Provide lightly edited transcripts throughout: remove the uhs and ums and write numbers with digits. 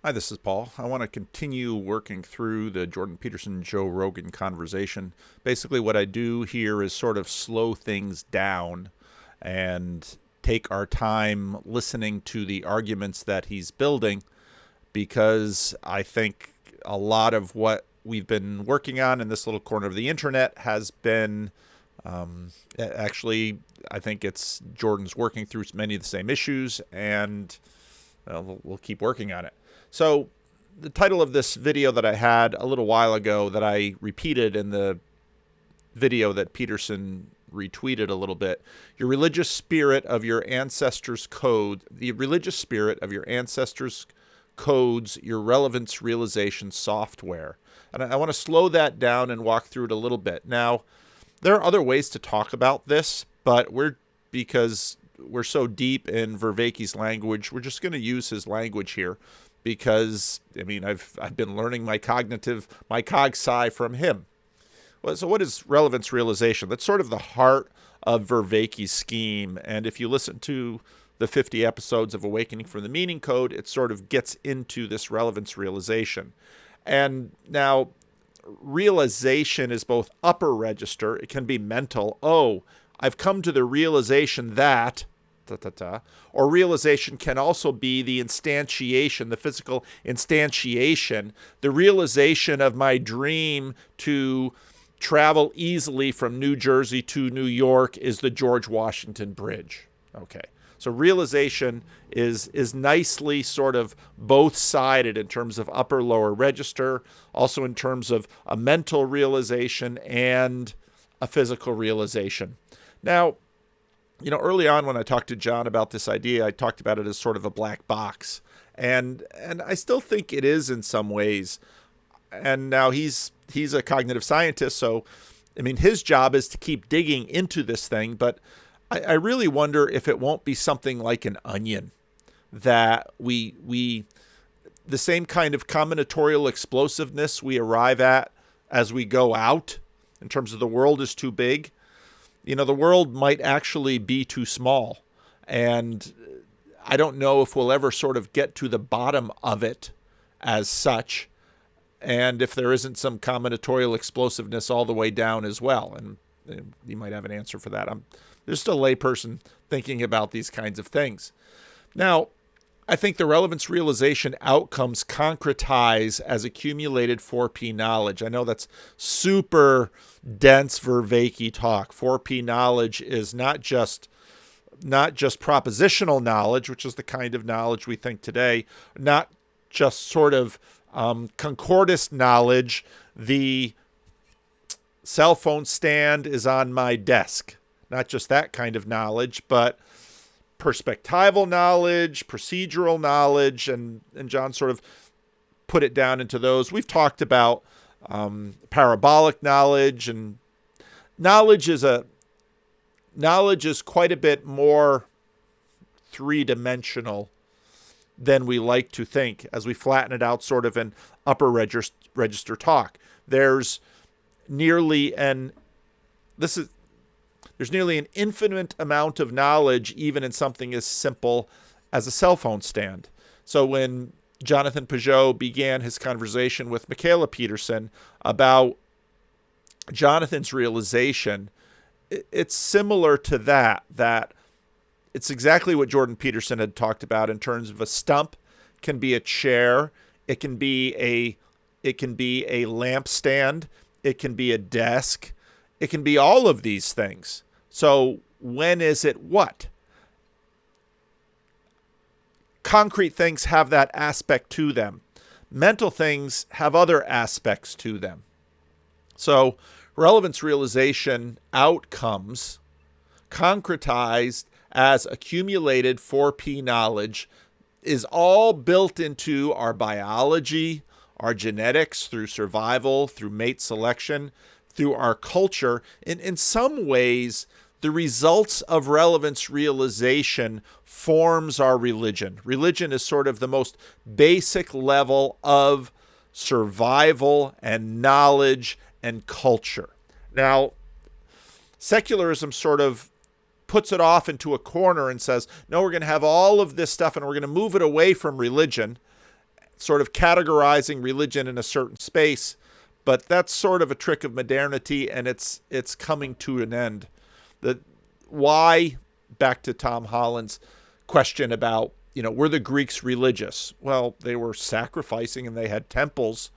Hi, this is Paul. I want to continue working through the Jordan Peterson Joe Rogan conversation. Basically, what I do here is sort of slow things down and take our time listening to the arguments that he's building, because I think a lot of what we've been working on in this little corner of the internet has been actually, I think it's Jordan's working through many of the same issues, and we'll keep working on it. So the title of this video that I had a little while ago that I repeated in the video that Peterson retweeted a little bit, your religious spirit of your ancestors' code, the religious spirit of your ancestors' codes, your relevance realization software. And I want to slow that down and walk through it a little bit. Now, there are other ways to talk about this, but because we're so deep in Vervaeke's language, we're just going to use his language here, because I've been learning my cog sci from him. Well, so what is relevance realization? That's sort of the heart of Vervaeke's scheme. And if you listen to the 50 episodes of Awakening from the Meaning Code, it sort of gets into this relevance realization. And now, realization is both upper register. It can be mental. Oh, I've come to the realization that, or realization can also be the instantiation, the physical instantiation, the realization of my dream to travel easily from New Jersey to New York is the George Washington Bridge. Okay. So realization is nicely sort of both-sided in terms of upper, lower register, also in terms of a mental realization and a physical realization. Now, early on when I talked to John about this idea, I talked about it as sort of a black box. And I still think it is in some ways. And now he's a cognitive scientist, so his job is to keep digging into this thing, but I really wonder if it won't be something like an onion, that we the same kind of combinatorial explosiveness we arrive at as we go out in terms of the world is too big. The world might actually be too small. And I don't know if we'll ever sort of get to the bottom of it as such, and if there isn't some combinatorial explosiveness all the way down as well. And you might have an answer for that. I'm just a layperson thinking about these kinds of things. Now, I think the relevance realization outcomes concretize as accumulated 4P knowledge. I know that's super dense Vervaeke talk. 4P knowledge is not just propositional knowledge, which is the kind of knowledge we think today, not just sort of concordist knowledge. The cell phone stand is on my desk. Not just that kind of knowledge, but perspectival knowledge, procedural knowledge, and John sort of put it down into those. We've talked about parabolic knowledge, and knowledge is quite a bit more three-dimensional than we like to think, as we flatten it out sort of in upper register talk. There's nearly an infinite amount of knowledge, even in something as simple as a cell phone stand. So when Jonathan Peugeot began his conversation with Michaela Peterson about Jonathan's realization, it's similar to that it's exactly what Jordan Peterson had talked about in terms of a stump can be a chair, it can be a lampstand, it can be a desk, it can be all of these things. So when is it what? Concrete things have that aspect to them. Mental things have other aspects to them. So relevance realization outcomes concretized as accumulated 4P knowledge is all built into our biology, our genetics, through survival, through mate selection, through our culture. In some ways, the results of relevance realization forms our religion. Religion is sort of the most basic level of survival and knowledge and culture. Now, secularism sort of puts it off into a corner and says, no, we're going to have all of this stuff and we're going to move it away from religion. sort of categorizing religion in a certain space, but that's sort of a trick of modernity, and it's coming to an end. Why, back to Tom Holland's question about, were the Greeks religious? Well, they were sacrificing and they had temples,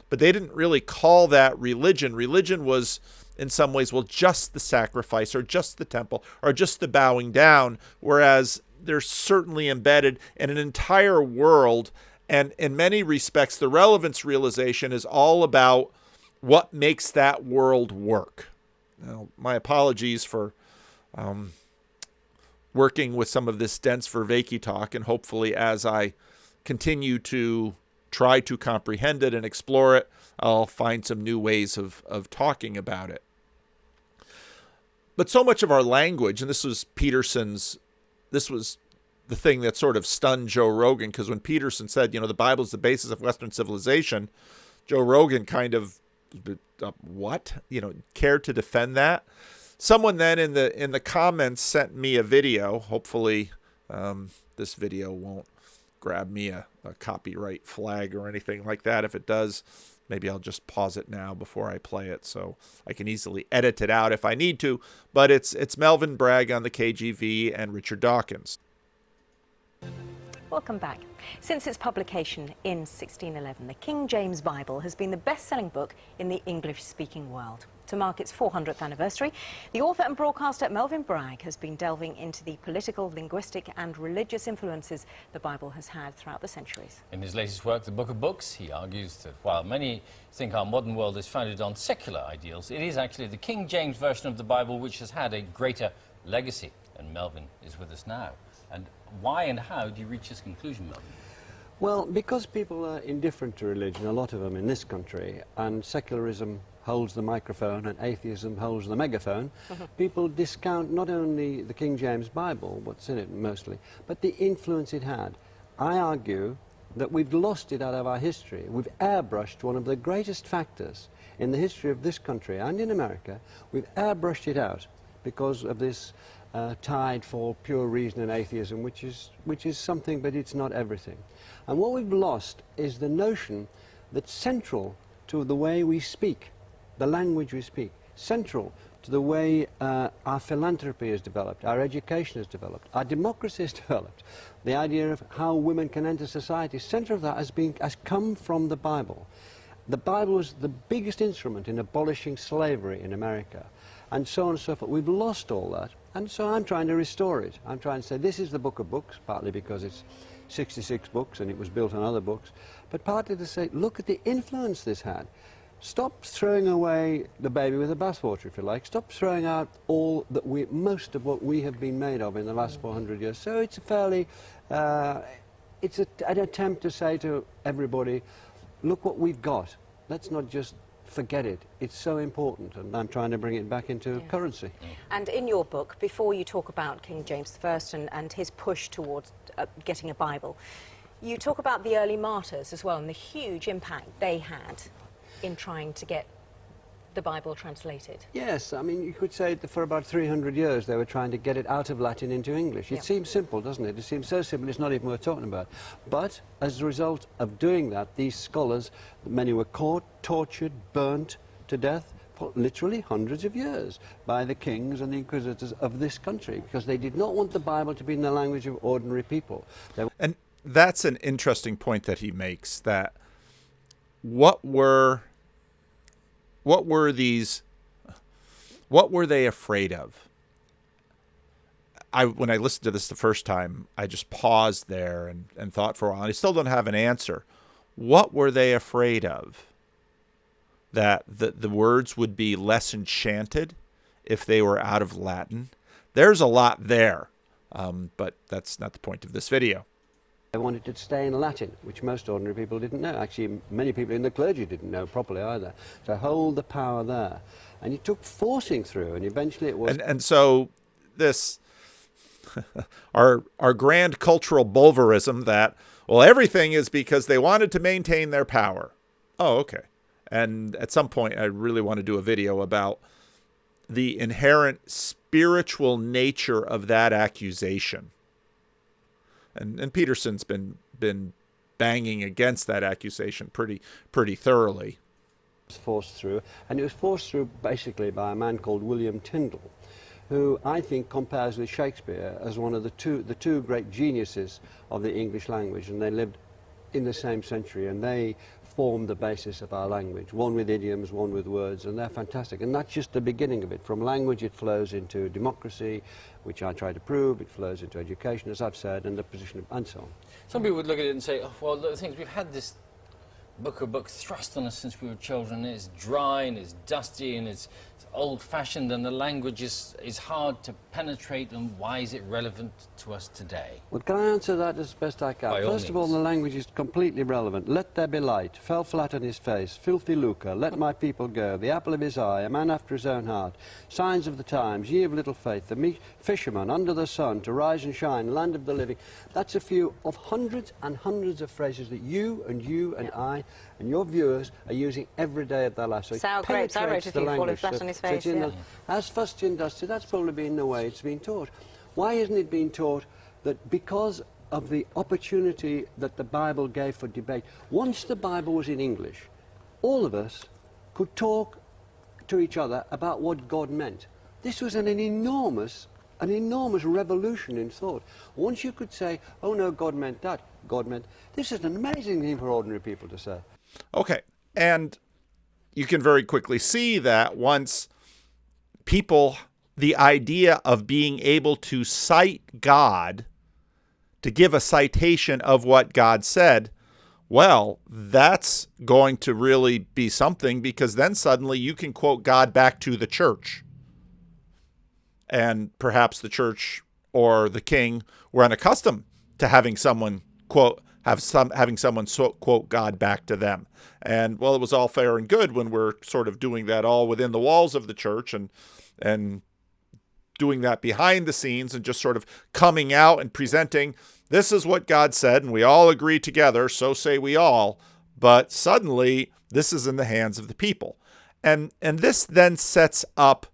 but they didn't really call that religion. Religion was, in some ways, well, just the sacrifice or just the temple or just the bowing down, whereas they're certainly embedded in an entire world. And in many respects, the relevance realization is all about what makes that world work. Now, my apologies for working with some of this dense Vervaeke talk, and hopefully as I continue to try to comprehend it and explore it, I'll find some new ways of talking about it. But so much of our language, and this was the thing that sort of stunned Joe Rogan, because when Peterson said, the Bible is the basis of Western civilization, Joe Rogan kind of, what? Cared to defend that. Someone then in the comments sent me a video. Hopefully this video won't grab me a copyright flag or anything like that. If it does, maybe I'll just pause it now before I play it so I can easily edit it out if I need to. But it's Melvin Bragg on the KGV and Richard Dawkins. Welcome back. Since its publication in 1611, the King James Bible has been the best-selling book in the English-speaking world. To mark its 400th anniversary, the author and broadcaster Melvin Bragg has been delving into the political, linguistic and religious influences the Bible has had throughout the centuries. In his latest work, The Book of Books, he argues that while many think our modern world is founded on secular ideals, it is actually the King James version of the Bible which has had a greater legacy. And Melvin is with us now. And why and how do you reach this conclusion, Melvin? Well, because people are indifferent to religion, a lot of them in this country, and secularism holds the microphone and atheism holds the megaphone, people discount not only the King James Bible, what's in it mostly, but the influence it had. I argue that we've lost it out of our history. We've airbrushed one of the greatest factors in the history of this country and in America. We've airbrushed it out because of this tide for pure reason and atheism, which is something, but it's not everything. And what we've lost is the notion that central to the way we speak, the language we speak, central to the way our philanthropy is developed, our education is developed, our democracy is developed, the idea of how women can enter society, central of that has come from the Bible. The Bible was the biggest instrument in abolishing slavery in America, and so on and so forth. We've lost all that, and so I'm trying to restore it. I'm trying to say this is the book of books, partly because it's 66 books and it was built on other books, but partly to say, look at the influence this had. Stop throwing away the baby with the bathwater, if you like. Stop throwing out all that most of what we have been made of in the last 400 years. So it's a fairly, it's an attempt to say to everybody, look what we've got. Let's not just forget it. It's so important, and I'm trying to bring it back into currency. And in your book, before you talk about King James I and his push towards getting a Bible, you talk about the early martyrs as well and the huge impact they had in trying to get the Bible translated. Yes, I mean, you could say that for about 300 years they were trying to get it out of Latin into English. It seems simple, doesn't it? It seems so simple, it's not even worth talking about. But as a result of doing that, these scholars, many were caught, tortured, burnt to death for literally hundreds of years by the kings and the inquisitors of this country, because they did not want the Bible to be in the language of ordinary people. And that's an interesting point that he makes, that what were they afraid of? When I listened to this the first time, I just paused there and thought for a while. I still don't have an answer. What were they afraid of? That the words would be less enchanted if they were out of Latin? There's a lot there, but that's not the point of this video. They wanted it to stay in Latin, which most ordinary people didn't know. Actually, many people in the clergy didn't know properly either. So hold the power there. And it took forcing through, and eventually it was... And so this, our grand cultural bulverism that, well, everything is because they wanted to maintain their power. Oh, okay. And at some point, I really want to do a video about the inherent spiritual nature of that accusation. And Peterson's been banging against that accusation pretty thoroughly. Forced through, and it was forced through basically by a man called William Tyndall, who I think compares with Shakespeare as one of the two great geniuses of the English language, and they lived in the same century, and they formed the basis of our language, one with idioms, one with words, and they're fantastic. And that's just the beginning of it. From language it flows into democracy, which I try to prove, it flows into education, as I've said, and the position of, and so on. Some people would look at it and say, oh, well, the things we've had this book thrust on us since we were children. It's dry and it's dusty and it's old-fashioned, and the language is hard to penetrate, and why is it relevant to us today? Well, can I answer that as best I can? First of all, the language is completely relevant. Let there be light, fell flat on his face, filthy lucre, let my people go, the apple of his eye, a man after his own heart, signs of the times, ye of little faith, the fisherman under the sun, to rise and shine, land of the living. That's a few of hundreds and hundreds of phrases that you and I and your viewers are using every day of their life. So sour grapes, I wrote a few falling flat on his face. As fustian dusty, that's probably been the way it's been taught. Why isn't it being taught that because of the opportunity that the Bible gave for debate, once the Bible was in English, all of us could talk to each other about what God meant. This was an enormous revolution in thought. Once you could say, oh no, God meant that, God meant... This is an amazing thing for ordinary people to say. Okay, and you can very quickly see that once people, the idea of being able to cite God, to give a citation of what God said, well, that's going to really be something, because then suddenly you can quote God back to the church. And perhaps the church or the king were unaccustomed to having someone quote God back to them. And well, it was all fair and good when we're sort of doing that all within the walls of the church and doing that behind the scenes and just sort of coming out and presenting, this is what God said, and we all agree together, so say we all. But suddenly, this is in the hands of the people. And this then sets up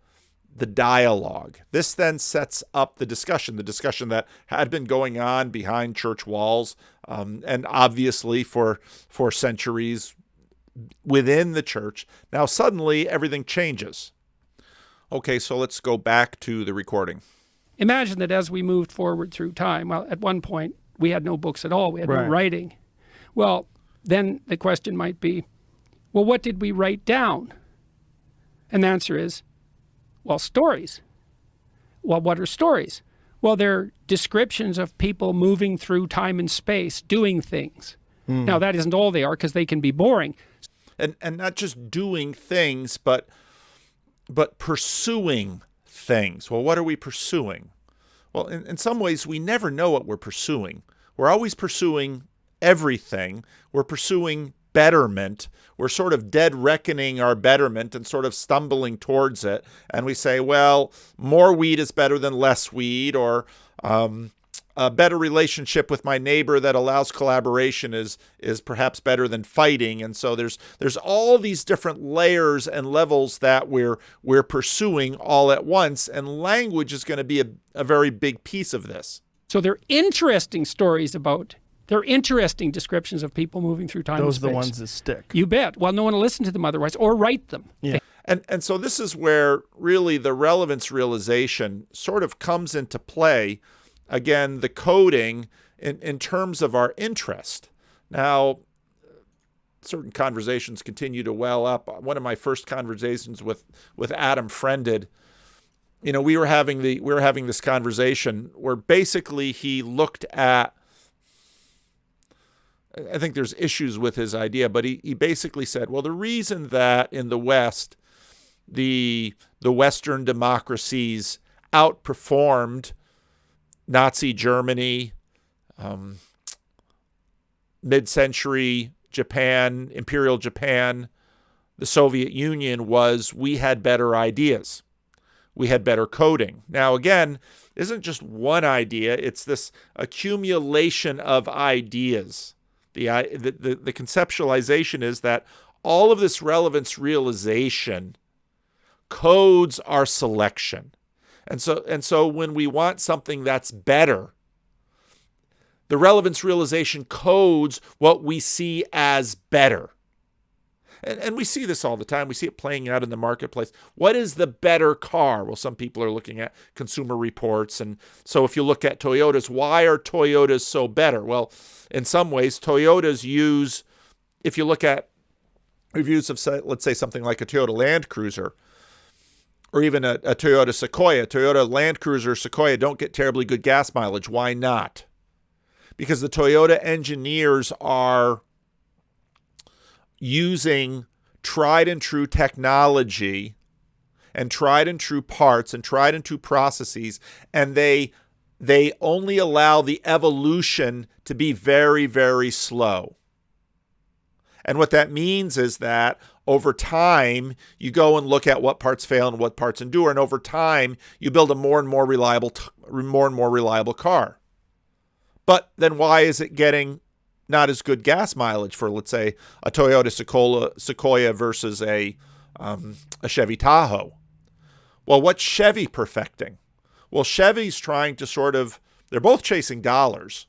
the dialogue. This then sets up the discussion that had been going on behind church walls, and obviously for centuries within the church. Now suddenly everything changes. Okay, so let's go back to the recording. Imagine that as we moved forward through time, well, at one point we had no books at all. We had no writing. Well, then the question might be, well, what did we write down? And the answer is, well, stories. Well, what are stories? Well, they're descriptions of people moving through time and space, doing things. Now, that isn't all they are, because they can be boring. And not just doing things, but pursuing things. Well, what are we pursuing? Well, in some ways, we never know what we're pursuing. We're always pursuing everything. We're pursuing betterment. We're sort of dead reckoning our betterment and sort of stumbling towards it. And we say, well, more weed is better than less weed, or a better relationship with my neighbor that allows collaboration is perhaps better than fighting. And so there's all these different layers and levels that we're pursuing all at once, and language is going to be a very big piece of this. So they're interesting stories about... They're interesting descriptions of people moving through time and space. Those are the ones that stick. You bet. Well, no one will listen to them otherwise, or write them. Yeah. And so this is where really the relevance realization sort of comes into play. Again, the coding in terms of our interest. Now, certain conversations continue to well up. One of my first conversations with Adam Friended, we were having this conversation where basically he looked at, I think there's issues with his idea, but he basically said, well, the reason that in the West, the Western democracies outperformed Nazi Germany, mid-century Japan, Imperial Japan, the Soviet Union, was we had better ideas. We had better coding. Now, again, it isn't just one idea. It's this accumulation of ideas. The conceptualization is that all of this relevance realization codes our selection. And so when we want something that's better, The relevance realization codes what we see as better. And we see this all the time. We see it playing out in the marketplace. What is the better car? Well, some people are looking at consumer reports. And so if you look at Toyotas, why are Toyotas so better? Well, in some ways, Toyotas use, if you look at reviews of, let's say, something like a Toyota Land Cruiser, or even a Toyota Sequoia. Toyota Land Cruiser, Sequoia don't get terribly good gas mileage. Why not? Because the Toyota engineers are using tried and true technology and tried and true parts and tried and true processes, and they only allow the evolution to be very, very slow. And what that means is that over time, you go and look at what parts fail and what parts endure, and over time, you build a more and more reliable car. But then why is it getting not as good gas mileage for, let's say, a Toyota Sequoia versus a Chevy Tahoe? Well, what's Chevy perfecting? Well, Chevy's trying to they're both chasing dollars.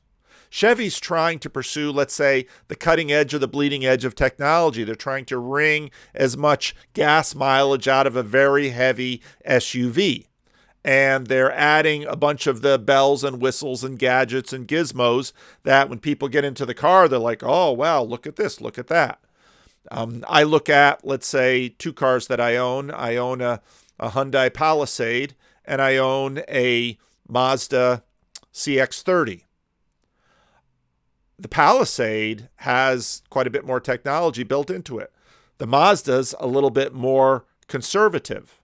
Chevy's trying to pursue, let's say, the cutting edge or the bleeding edge of technology. They're trying to wring as much gas mileage out of a very heavy SUV. And they're adding a bunch of the bells and whistles and gadgets and gizmos that when people get into the car, they're like, oh, wow, look at this, look at that. I look at, let's say, two cars that I own. I own a Hyundai Palisade and I own a Mazda CX-30. The Palisade has quite a bit more technology built into it. The Mazda's a little bit more conservative.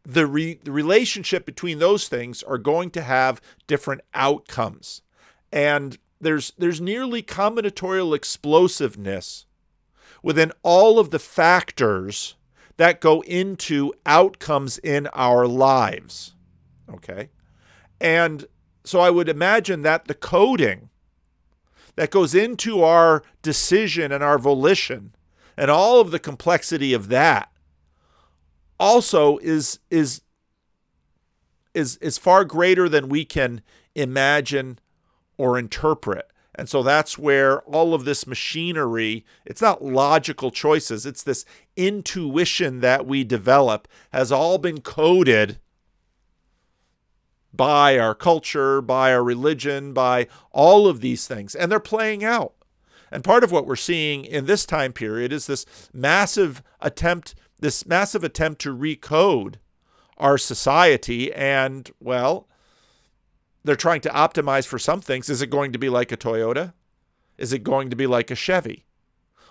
The relationship between those things are going to have different outcomes. And there's nearly combinatorial explosiveness within all of the factors that go into outcomes in our lives. Okay? And so I would imagine that the coding that goes into our decision and our volition and all of the complexity of that also is far greater than we can imagine or interpret. And so that's where all of this machinery, it's not logical choices, it's this intuition that we develop, has all been coded by our culture, by our religion, by all of these things. And they're playing out. And part of what we're seeing in this time period is this massive attempt to recode our society. And, well, they're trying to optimize for some things. Is it going to be like a Toyota? Is it going to be like a Chevy?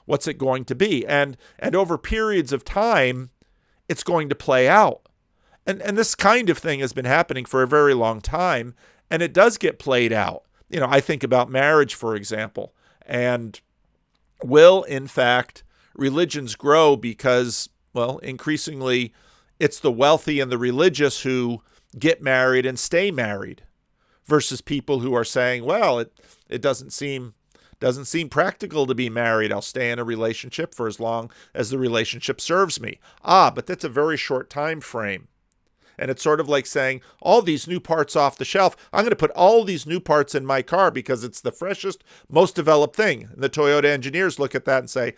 What's it going to be? And over periods of time, it's going to play out. And this kind of thing has been happening for a very long time, and it does get played out. You know, I think about marriage, for example, and will, in fact, religions grow because, well, increasingly it's the wealthy and the religious who get married and stay married versus people who are saying, well, it doesn't seem practical to be married. I'll stay in a relationship for as long as the relationship serves me. But that's a very short time frame. And it's sort of like saying, all these new parts off the shelf, I'm going to put all these new parts in my car because it's the freshest, most developed thing. And the Toyota engineers look at that and say,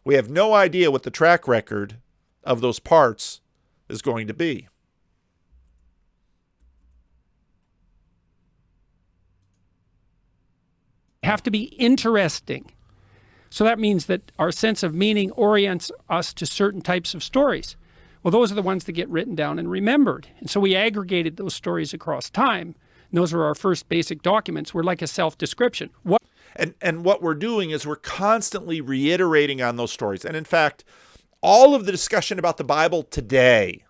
we have no idea what the track record of those parts is going to be. Have to be interesting. So that means that our sense of meaning orients us to certain types of stories. Well, those are the ones that get written down and remembered. And so we aggregated those stories across time. And those were our first basic documents. We're like a self-description. And what we're doing is we're constantly reiterating on those stories. And in fact, all of the discussion about the Bible today,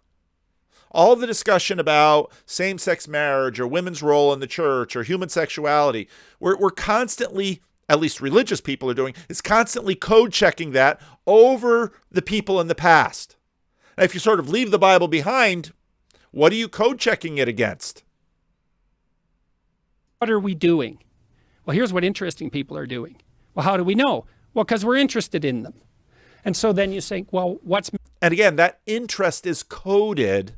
all of the discussion about same-sex marriage or women's role in the church or human sexuality, we're constantly, at least religious people are doing, is constantly code-checking that over the people in the past. Now, if you sort of leave the Bible behind, what are you code-checking it against? What are we doing? Well, here's what interesting people are doing. Well, how do we know? Well, because we're interested in them. And so then you think, well, what's... And again, that interest is coded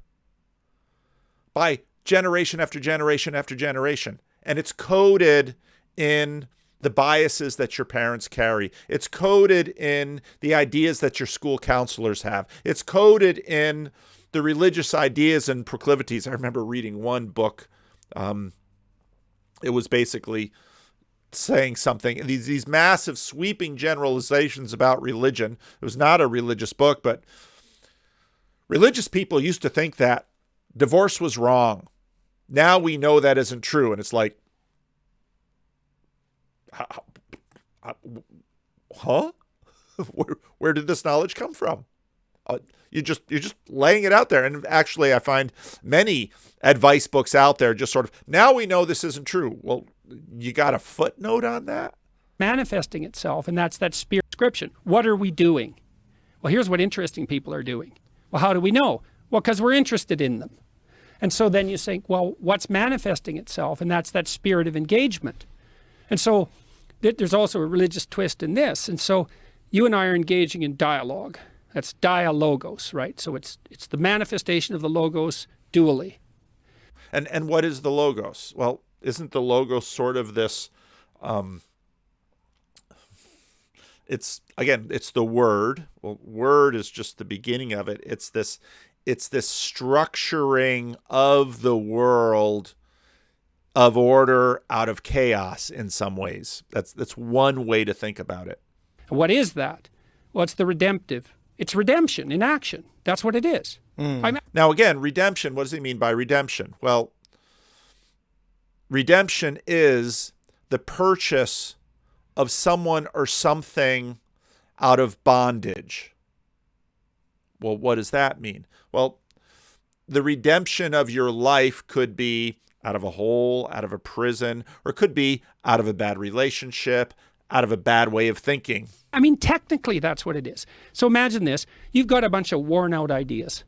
by generation after generation after generation. And it's coded in the biases that your parents carry. It's coded in the ideas that your school counselors have. It's coded in the religious ideas and proclivities. I remember reading one book. It was basically saying something, these massive sweeping generalizations about religion. It was not a religious book, but religious people used to think that divorce was wrong. Now we know that isn't true. And it's like, huh? Where did this knowledge come from? You're just laying it out there. And actually, I find many advice books out there just sort of, now we know this isn't true. Well, you got a footnote on that? Manifesting itself, and that's that spirit description. What are we doing? Well, here's what interesting people are doing. Well, how do we know? Well, because we're interested in them. And so then you think, well, what's manifesting itself? And that's that spirit of engagement. And so there's also a religious twist in this. And so you and I are engaging in dialogue. That's dialogos, right? So it's the manifestation of the logos dually. And what is the logos? Well, isn't the logos sort of this, it's the word. Well, word is just the beginning of it. It's this structuring of the world of order out of chaos in some ways. That's one way to think about it. What is that? Well, it's the redemptive. It's redemption in action. That's what it is. Now, again, redemption, what does he mean by redemption? Well, redemption is the purchase of someone or something out of bondage. Well, what does that mean? Well, the redemption of your life could be out of a hole, out of a prison, or it could be out of a bad relationship, out of a bad way of thinking. I mean, technically, that's what it is. So imagine this. You've got a bunch of worn out ideas,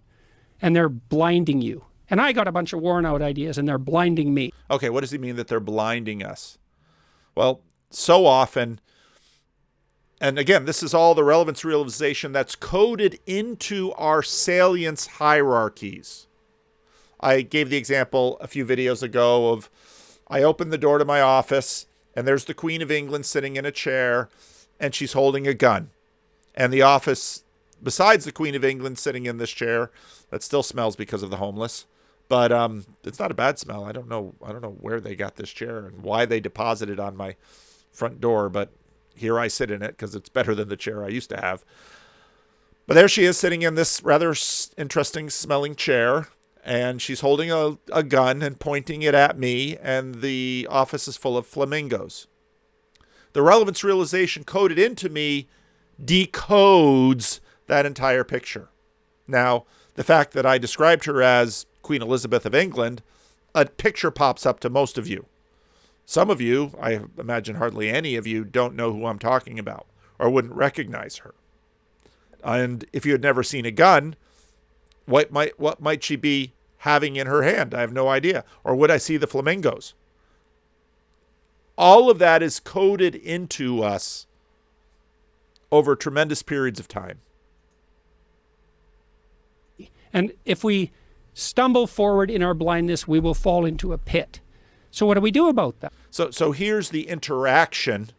and they're blinding you. And I got a bunch of worn out ideas, and they're blinding me. Okay, what does he mean that they're blinding us? Well, so often, and again, this is all the relevance realization that's coded into our salience hierarchies. I gave the example a few videos ago of I opened the door to my office, and there's the Queen of England sitting in a chair, and she's holding a gun. And the office, besides the Queen of England sitting in this chair, that still smells because of the homeless, but it's not a bad smell. I don't know where they got this chair and why they deposited it on my front door, but here I sit in it because it's better than the chair I used to have. But there she is sitting in this rather interesting smelling chair, and she's holding a gun and pointing it at me, and the office is full of flamingos. The relevance realization coded into me decodes that entire picture. Now, the fact that I described her as Queen Elizabeth of England, a picture pops up to most of you. Some of you, I imagine hardly any of you, don't know who I'm talking about or wouldn't recognize her. And if you had never seen a gun, what might she be having in her hand? I have no idea. Or would I see the flamingos? All of that is coded into us over tremendous periods of time. And if we stumble forward in our blindness, we will fall into a pit. So what do we do about that? So here's the interaction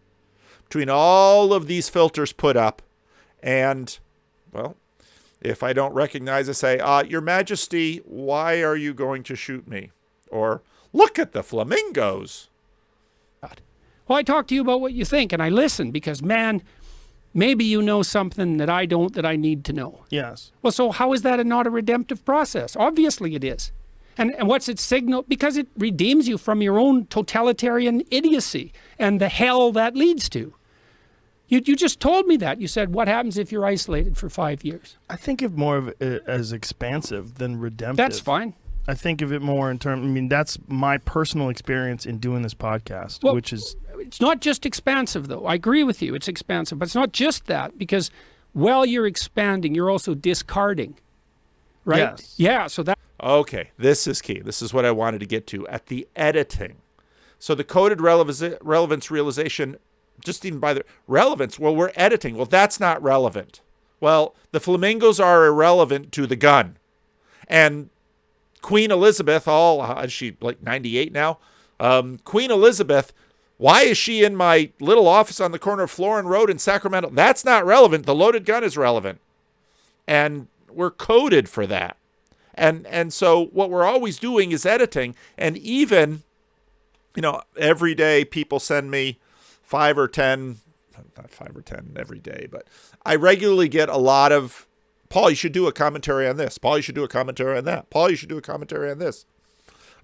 between all of these filters put up. And, well, if I don't recognize it, say, Your Majesty, why are you going to shoot me? Or, look at the flamingos. Well, I talk to you about what you think, and I listen because, man, maybe you know something that I don't that I need to know. Yes. Well, so how is that not a redemptive process? Obviously it is. And what's its signal? Because it redeems you from your own totalitarian idiocy and the hell that leads to. You just told me that. You said, what happens if you're isolated for 5 years? I think of more of it as expansive than redemptive. That's fine. I think of it more in terms, I mean, that's my personal experience in doing this podcast, Well, which is... It's not just expansive, though. I agree with you. It's expansive. But it's not just that, because while you're expanding, you're also discarding. Right? Yes. Yeah, so that... Okay, this is key. This is what I wanted to get to at the editing. So the coded relevance realization, just even by the relevance, well, we're editing. Well, that's not relevant. Well, the flamingos are irrelevant to the gun. And Queen Elizabeth, is she like 98 now? Queen Elizabeth, why is she in my little office on the corner of Florin Road in Sacramento? That's not relevant. The loaded gun is relevant. And we're coded for that. And so what we're always doing is editing. And even, every day people send me 5 or 10, not 5 or 10 every day, but I regularly get a lot of, Paul, you should do a commentary on this. Paul, you should do a commentary on that. Paul, you should do a commentary on this.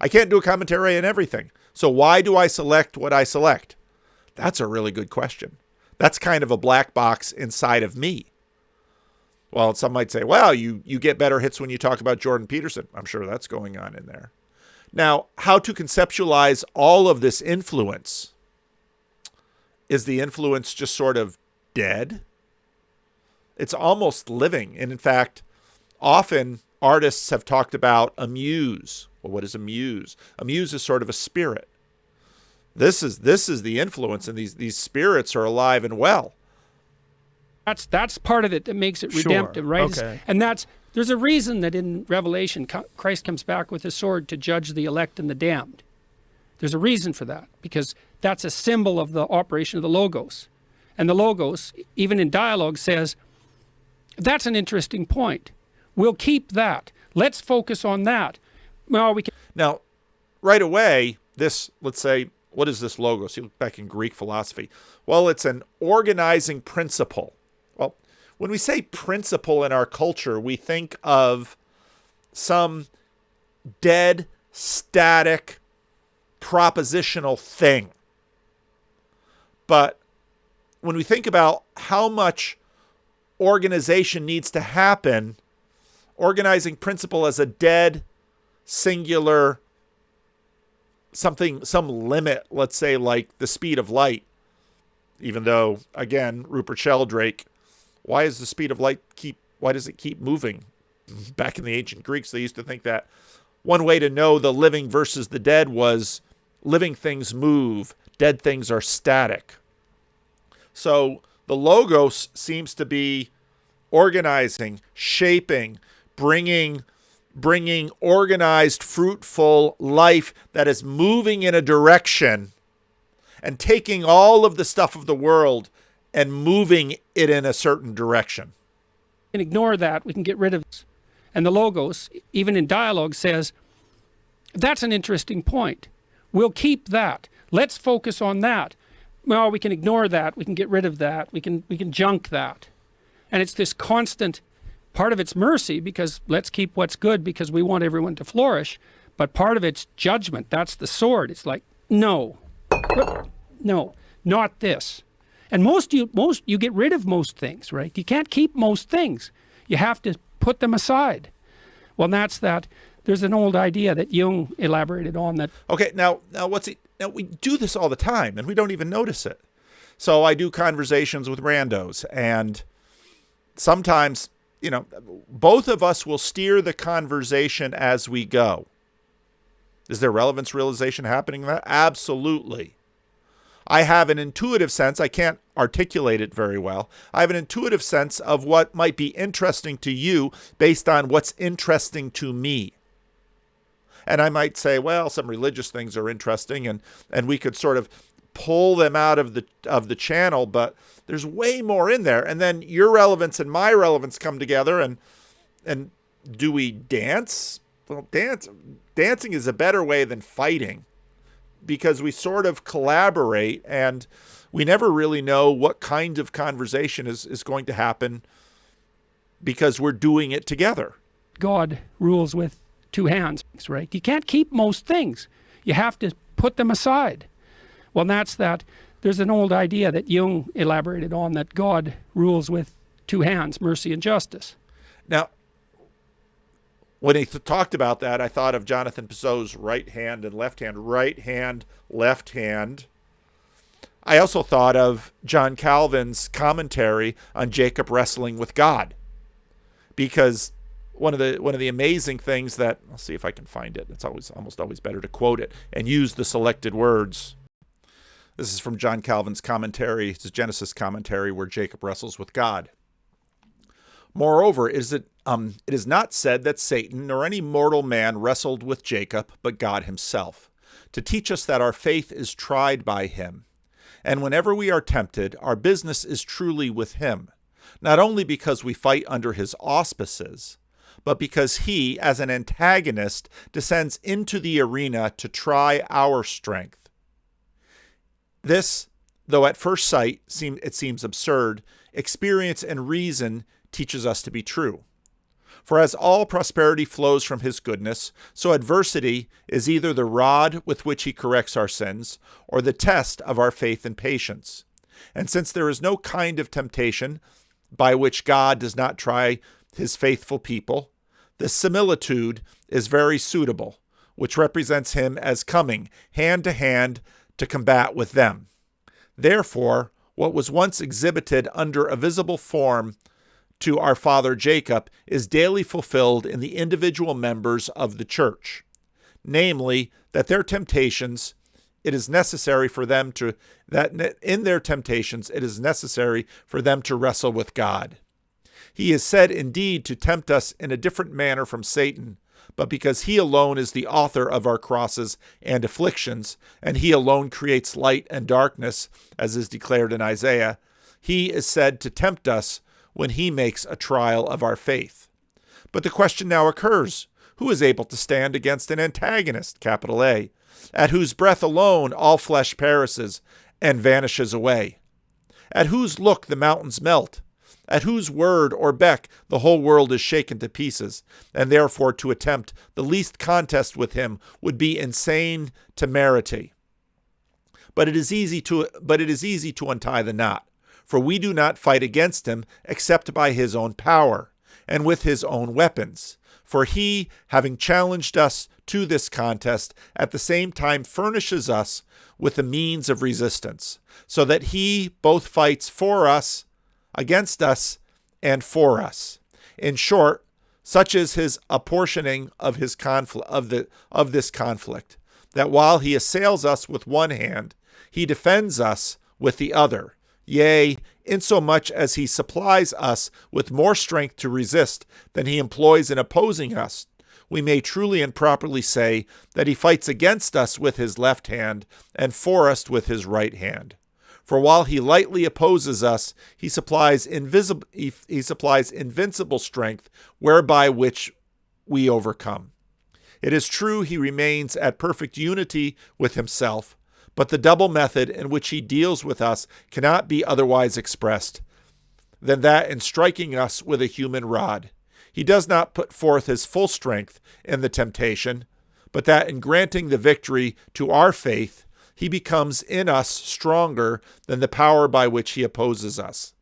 I can't do a commentary on everything. So why do I select what I select? That's a really good question. That's kind of a black box inside of me. Well, some might say, well, you get better hits when you talk about Jordan Peterson. I'm sure that's going on in there. Now, how to conceptualize all of this influence? Is the influence just sort of dead? It's almost living. And in fact, often artists have talked about a muse. Well, what is a muse? A muse is sort of a spirit. This is the influence, and these spirits are alive and well. That's part of it that makes it redemptive, right? Okay. And there's a reason that in Revelation, Christ comes back with a sword to judge the elect and the damned. There's a reason for that, because that's a symbol of the operation of the Logos. And the Logos, even in dialogue, says, that's an interesting point. We'll keep that. Let's focus on that. Well, we can. Now, right away, let's say, what is this Logos? You look back in Greek philosophy. Well, it's an organizing principle. Well, when we say principle in our culture, we think of some dead, static, propositional thing. But when we think about how much organization needs to happen, organizing principle as a dead, singular, some limit, let's say like the speed of light, even though, again, Rupert Sheldrake, why does it keep moving? Back in the ancient Greeks, they used to think that one way to know the living versus the dead was living things move, dead things are static. So the Logos seems to be organizing, shaping, bringing organized, fruitful life that is moving in a direction and taking all of the stuff of the world and moving it in a certain direction. We can ignore that. We can get rid of it. And the Logos, even in dialogue, says, that's an interesting point. We'll keep that. Let's focus on that. Well, we can ignore that. We can get rid of that. We can junk that. And it's this constant, part of it's mercy, because let's keep what's good because we want everyone to flourish. But part of it's judgment. That's the sword. It's like, no, not this. And you get rid of most things, right? You can't keep most things. You have to put them aside. Well, that's that. There's an old idea that Jung elaborated on that. Okay, now we do this all the time and we don't even notice it. So I do conversations with randos, and sometimes, both of us will steer the conversation as we go. Is there relevance realization happening in that? Absolutely. I have an intuitive sense. I can't articulate it very well. I have an intuitive sense of what might be interesting to you based on what's interesting to me. And I might say, well, some religious things are interesting, and we could sort of pull them out of the channel, but there's way more in there. And then your relevance and my relevance come together, and do we dance? Well, dancing is a better way than fighting, because we sort of collaborate and we never really know what kind of conversation is going to happen because we're doing it together. God rules with two hands, right? You can't keep most things. You have to put them aside. Well, that's that. There's an old idea that Jung elaborated on, that God rules with two hands, mercy and justice. Now, when he talked about that, I thought of Jonathan Pizzo's right hand and left hand. Right hand, left hand. I also thought of John Calvin's commentary on Jacob wrestling with God, because one of the amazing things that, I'll see if I can find it. It's almost always better to quote it and use the selected words. This is from John Calvin's commentary, his Genesis commentary, where Jacob wrestles with God. Moreover, it is not said that Satan nor any mortal man wrestled with Jacob, but God himself. to teach us that our faith is tried by him. And whenever we are tempted, our business is truly with him, not only because we fight under his auspices, but because he, as an antagonist, descends into the arena to try our strength. This, though at first sight it seems absurd, experience and reason teaches us to be true. For as all prosperity flows from his goodness, so adversity is either the rod with which he corrects our sins, or the test of our faith and patience. And since there is no kind of temptation by which God does not try his faithful people, this similitude is very suitable, which represents him as coming hand to hand to combat with them. Therefore, what was once exhibited under a visible form to our father Jacob is daily fulfilled in the individual members of the church, namely, that their temptations, it is necessary for them to wrestle with God. He is said indeed to tempt us in a different manner from Satan, but because he alone is the author of our crosses and afflictions, and he alone creates light and darkness, as is declared in Isaiah, he is said to tempt us when he makes a trial of our faith. But the question now occurs, who is able to stand against an antagonist, capital A, at whose breath alone all flesh perishes and vanishes away? At whose look the mountains melt? At whose word or beck the whole world is shaken to pieces, and therefore to attempt the least contest with him would be insane temerity. But it is easy to untie the knot, for we do not fight against him except by his own power, and with his own weapons. For he, having challenged us to this contest, at the same time furnishes us with the means of resistance, so that he both fights for us, against us, and for us. In short, such is his apportioning of his of this conflict, that while he assails us with one hand, he defends us with the other. Yea, insomuch as he supplies us with more strength to resist than he employs in opposing us, we may truly and properly say that he fights against us with his left hand and for us with his right hand. For while he lightly opposes us, he supplies invincible strength whereby which we overcome. It is true he remains at perfect unity with himself, but the double method in which he deals with us cannot be otherwise expressed than that in striking us with a human rod, he does not put forth his full strength in the temptation, but that in granting the victory to our faith, he becomes in us stronger than the power by which he opposes us.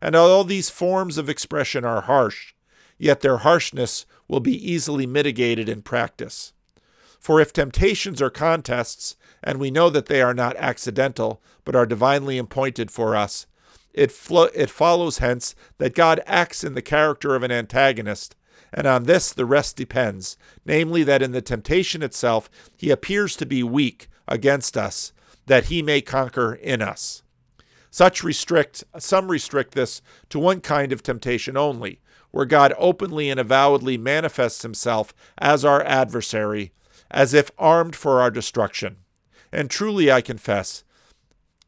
And although these forms of expression are harsh, yet their harshness will be easily mitigated in practice. For if temptations are contests, and we know that they are not accidental, but are divinely appointed for us, it follows hence that God acts in the character of an antagonist, and on this the rest depends, namely that in the temptation itself he appears to be weak against us, that he may conquer in us. Some restrict this to one kind of temptation only, where God openly and avowedly manifests himself as our adversary, as if armed for our destruction. And truly I confess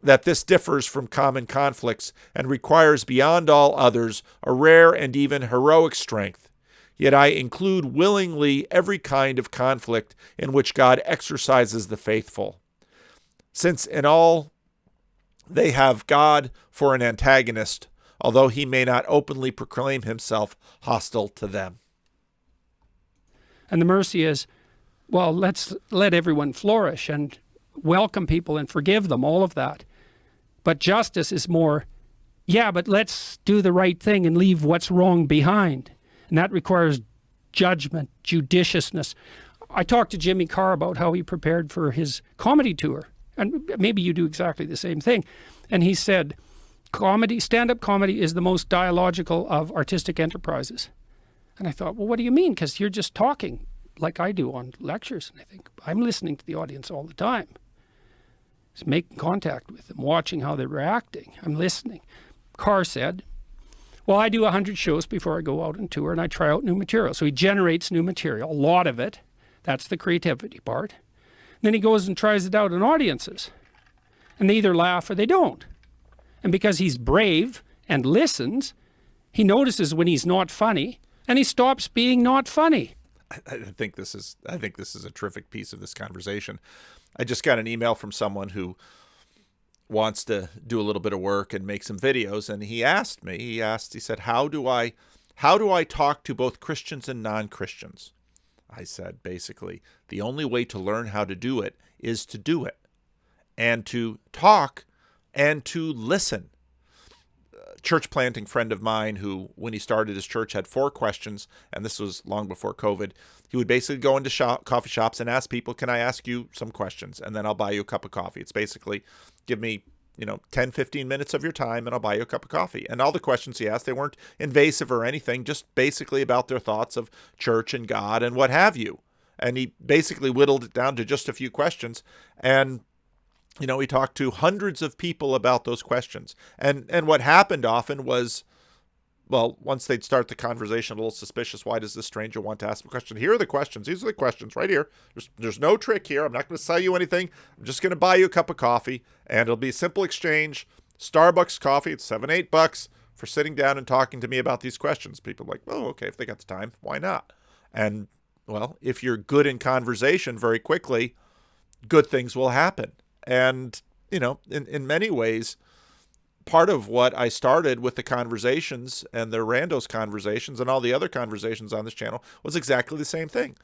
that this differs from common conflicts and requires beyond all others a rare and even heroic strength. Yet I include willingly every kind of conflict in which God exercises the faithful, since in all they have God for an antagonist, although he may not openly proclaim himself hostile to them. And the mercy is, well, let's let everyone flourish and welcome people and forgive them, all of that. But justice is more, yeah, but let's do the right thing and leave what's wrong behind. And that requires judgment, judiciousness. I talked to Jimmy Carr about how he prepared for his comedy tour. And maybe you do exactly the same thing. And he said, stand-up comedy is the most dialogical of artistic enterprises. And I thought, well, what do you mean? Because you're just talking like I do on lectures. And I think, I'm listening to the audience all the time. Just making contact with them, watching how they're reacting. I'm listening. Carr said, well, I do 100 shows before I go out on tour and I try out new material. So he generates new material, a lot of it. That's the creativity part. Then he goes and tries it out in audiences. And they either laugh or they don't. And because he's brave and listens, he notices when he's not funny, and he stops being not funny. I think this is a terrific piece of this conversation. I just got an email from someone who wants to do a little bit of work and make some videos, and he said, how do I talk to both Christians and non-Christians? I said, basically, the only way to learn how to do it is to do it, and to talk and to listen. Church planting friend of mine who, when he started his church, had 4 questions, and this was long before COVID. He would basically go into coffee shops and ask people, can I ask you some questions? And then I'll buy you a cup of coffee. It's basically, give me 10, 15 minutes of your time and I'll buy you a cup of coffee. And all the questions he asked, they weren't invasive or anything, just basically about their thoughts of church and God and what have you. And he basically whittled it down to just a few questions. And he talked to hundreds of people about those questions. And what happened often was, well, once they'd start the conversation a little suspicious, why does this stranger want to ask a question? Here are the questions. These are the questions right here. There's no trick here. I'm not going to sell you anything. I'm just going to buy you a cup of coffee, and it'll be a simple exchange. Starbucks coffee, it's $7, $8 for sitting down and talking to me about these questions. People are like, oh, okay, if they got the time, why not? And, well, if you're good in conversation very quickly, good things will happen. And, in many ways, part of what I started with the conversations and the Randos conversations and all the other conversations on this channel was exactly the same thing.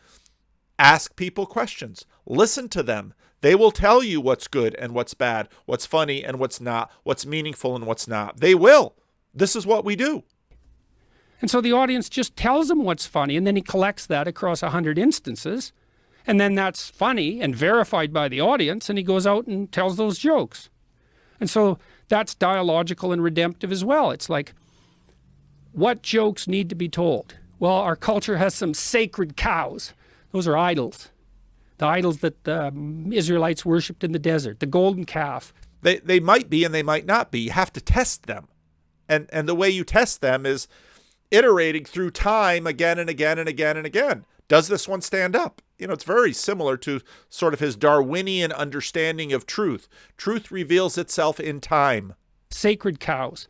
Ask people questions. Listen to them. They will tell you what's good and what's bad, what's funny and what's not, what's meaningful and what's not. They will. This is what we do. And so the audience just tells him what's funny, and then he collects that across 100 instances. And then that's funny and verified by the audience, and he goes out and tells those jokes. And so that's dialogical and redemptive as well. It's like, what jokes need to be told? Well, our culture has some sacred cows. Those are idols. The idols that the Israelites worshipped in the desert, the golden calf. They might be and they might not be. You have to test them. And the way you test them is iterating through time again and again and again and again. Does this one stand up? It's very similar to sort of his Darwinian understanding of truth. Truth reveals itself in time. Sacred cows.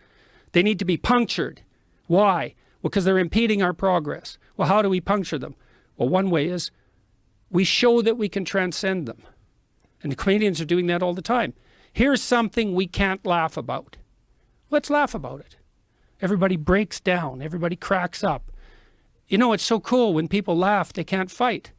They need to be punctured. Why? Well, because they're impeding our progress. Well, how do we puncture them? Well, one way is we show that we can transcend them. And the comedians are doing that all the time. Here's something we can't laugh about. Let's laugh about it. Everybody breaks down. Everybody cracks up. It's so cool when people laugh, they can't fight.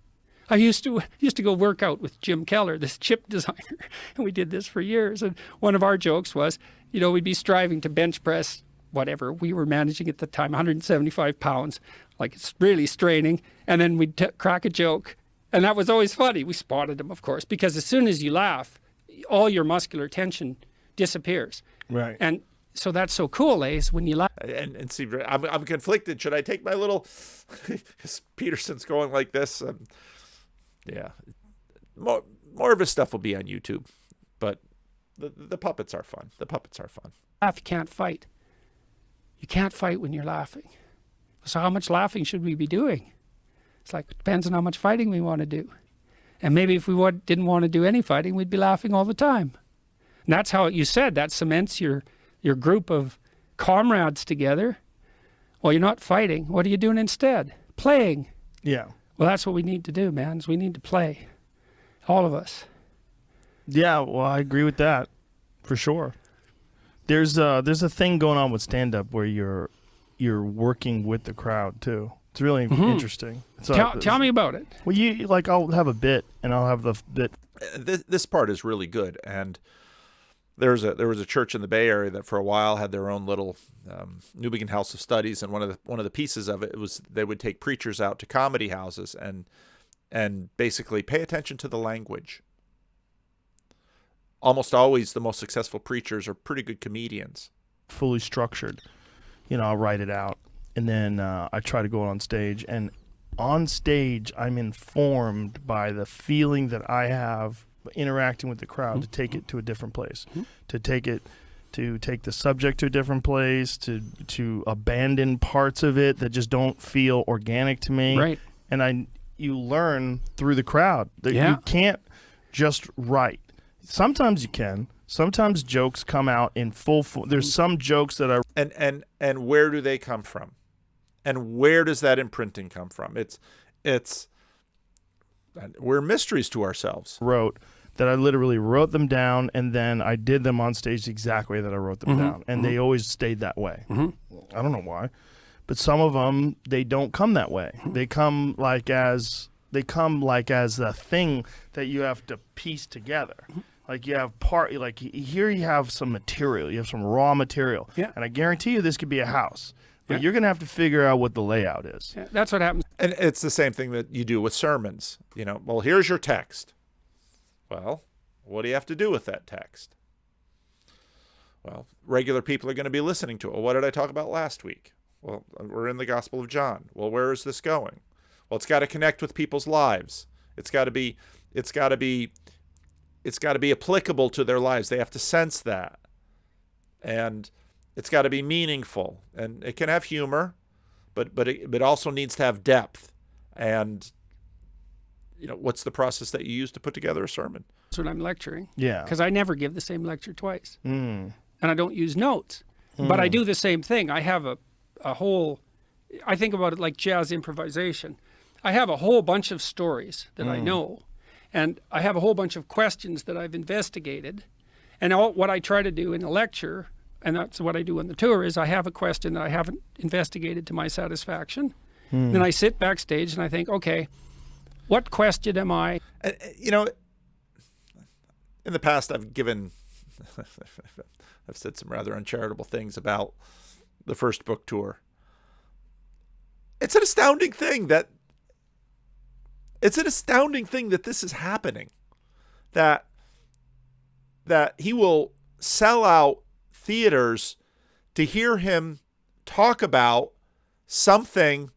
I used to go work out with Jim Keller, this chip designer, and we did this for years. And one of our jokes was, we'd be striving to bench press whatever we were managing at the time, 175 pounds, like it's really straining. And then we'd crack a joke. And that was always funny. We spotted him, of course, because as soon as you laugh, all your muscular tension disappears. Right. And so that's so cool, is when you laugh. And see, I'm conflicted. Should I take my little, Peterson's going like this. Yeah, more of his stuff will be on YouTube, but the puppets are fun. The puppets are fun. Laugh, you can't fight. You can't fight when you're laughing. So how much laughing should we be doing? It's like, it depends on how much fighting we want to do. And maybe if we didn't want to do any fighting, we'd be laughing all the time. And that's how you said, that cements your group of comrades together. Well, you're not fighting. What are you doing instead? Playing. Yeah. Well, that's what we need to do, man, is we need to play. All of us. Yeah, well, I agree with that, for sure. There's a thing going on with stand-up where you're working with the crowd, too. It's really interesting. Tell me about it. Well, I'll have a bit, and I'll have the bit. This part is really good, and there was a church in the Bay Area that for a while had their own little New Begin House of Studies, and one of the pieces of it was they would take preachers out to comedy houses and basically pay attention to the language. Almost always the most successful preachers are pretty good comedians. Fully structured. I'll write it out, and then I try to go on stage, and on stage I'm informed by the feeling that I have interacting with the crowd to take it to a different place, to take the subject to a different place, to abandon parts of it that just don't feel organic to me. Right. And you learn through the crowd that you can't just right. Sometimes you can. Sometimes jokes come out in full. There's some jokes that are and where do they come from, and where does that imprinting come from? We're mysteries to ourselves. Wrote that I literally wrote them down, and then I did them on stage the exact way that I wrote them down, and they always stayed that way. I don't know why, but some of them, they don't come that way. They come like as a thing that you have to piece together. Like you have here you have some material, you have some raw material, and I guarantee you this could be a house, but you're gonna have to figure out what the layout is. That's what happens. And it's the same thing that you do with sermons. Well, here's your text. Well, what do you have to do with that text? Well, regular people are going to be listening to it. Well, what did I talk about last week? Well, we're in the Gospel of John. Well, where is this going? Well, it's got to connect with people's lives. It's got to be applicable to their lives. They have to sense that. And it's got to be meaningful. And it can have humor, but it also needs to have depth. And what's the process that you use to put together a sermon? That's what I'm lecturing. Yeah. Because I never give the same lecture twice. And I don't use notes. But I do the same thing. I have a whole, I think about it like jazz improvisation. I have a whole bunch of stories that I know. And I have a whole bunch of questions that I've investigated. And what I try to do in a lecture, and that's what I do on the tour, is I have a question that I haven't investigated to my satisfaction. Then I sit backstage and I think, okay, what question am I? In the past, I've said some rather uncharitable things about the first book tour. It's an astounding thing that this is happening. That he will sell out theaters to hear him talk about something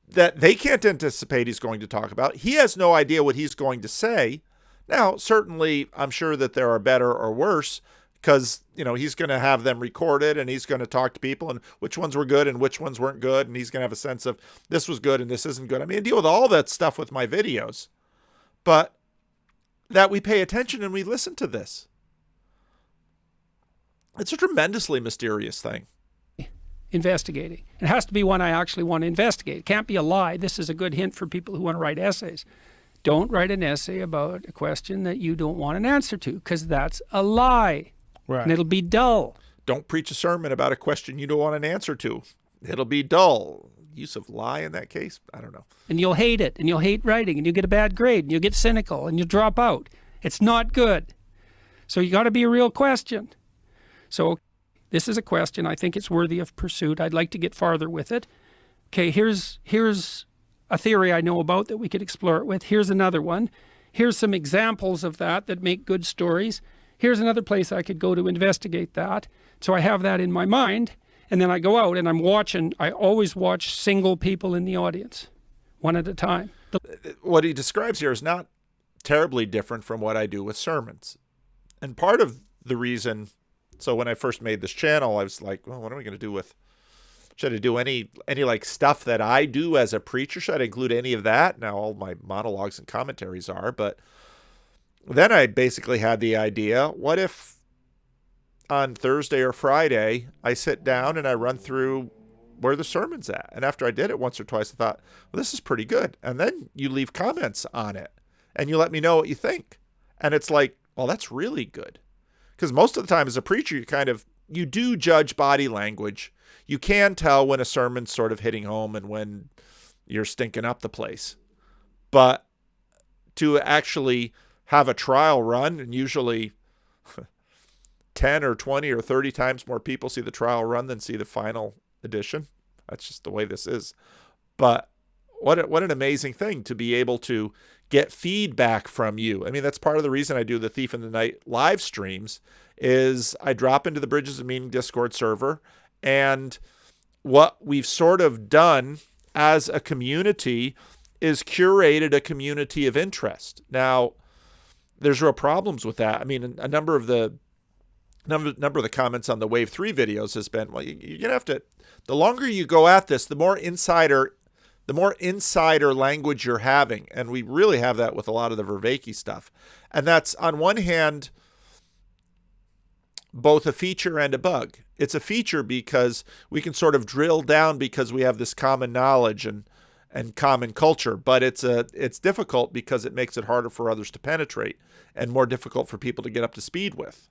that they can't anticipate he's going to talk about. He has no idea what he's going to say. Now, certainly, I'm sure that there are better or worse, because, he's going to have them recorded, and he's going to talk to people, and which ones were good and which ones weren't good, and he's going to have a sense of this was good and this isn't good. I mean, I deal with all that stuff with my videos, but that we pay attention and we listen to this. It's a tremendously mysterious thing. Investigating. It has to be one I actually want to investigate. It can't be a lie. This is a good hint for people who want to write essays. Don't write an essay about a question that you don't want an answer to, because that's a lie. Right. And it'll be dull. Don't preach a sermon about a question you don't want an answer to. It'll be dull. Use of lie in that case? I don't know. And you'll hate it, and you'll hate writing, and you'll get a bad grade, and you'll get cynical, and you'll drop out. It's not good. So you got to be a real question. So this is a question. I think it's worthy of pursuit. I'd like to get farther with it. Okay, here's a theory I know about that we could explore it with. Here's another one. Here's some examples of that make good stories. Here's another place I could go to investigate that. So I have that in my mind, and then I go out and I'm watching. I always watch single people in the audience, one at a time. What he describes here is not terribly different from what I do with sermons. And part of the reason, so when I first made this channel, I was like, well, what are we going to do with, should I do any like stuff that I do as a preacher? Should I include any of that? Now all my monologues and commentaries are, but then I basically had the idea, what if on Thursday or Friday, I sit down and I run through where the sermon's at. And after I did it once or twice, I thought, well, this is pretty good. And then you leave comments on it and you let me know what you think. And it's like, well, that's really good. Because most of the time as a preacher, you do judge body language. You can tell when a sermon's sort of hitting home and when you're stinking up the place. But to actually have a trial run, and usually 10 or 20 or 30 times more people see the trial run than see the final edition. That's just the way this is. But what an amazing thing to be able to get feedback from you. I mean, that's part of the reason I do the Thief in the Night live streams, is I drop into the Bridges of Meaning Discord server, and what we've sort of done as a community is curated a community of interest. Now, there's real problems with that. I mean, a number of the comments on the Wave 3 videos has been, well, you're going to have to, the longer you go at this, the more insider the more insider language you're having. And we really have that with a lot of the Vervaeke stuff. And that's, on one hand, both a feature and a bug. It's a feature because we can sort of drill down because we have this common knowledge and common culture, but it's difficult because it makes it harder for others to penetrate and more difficult for people to get up to speed with.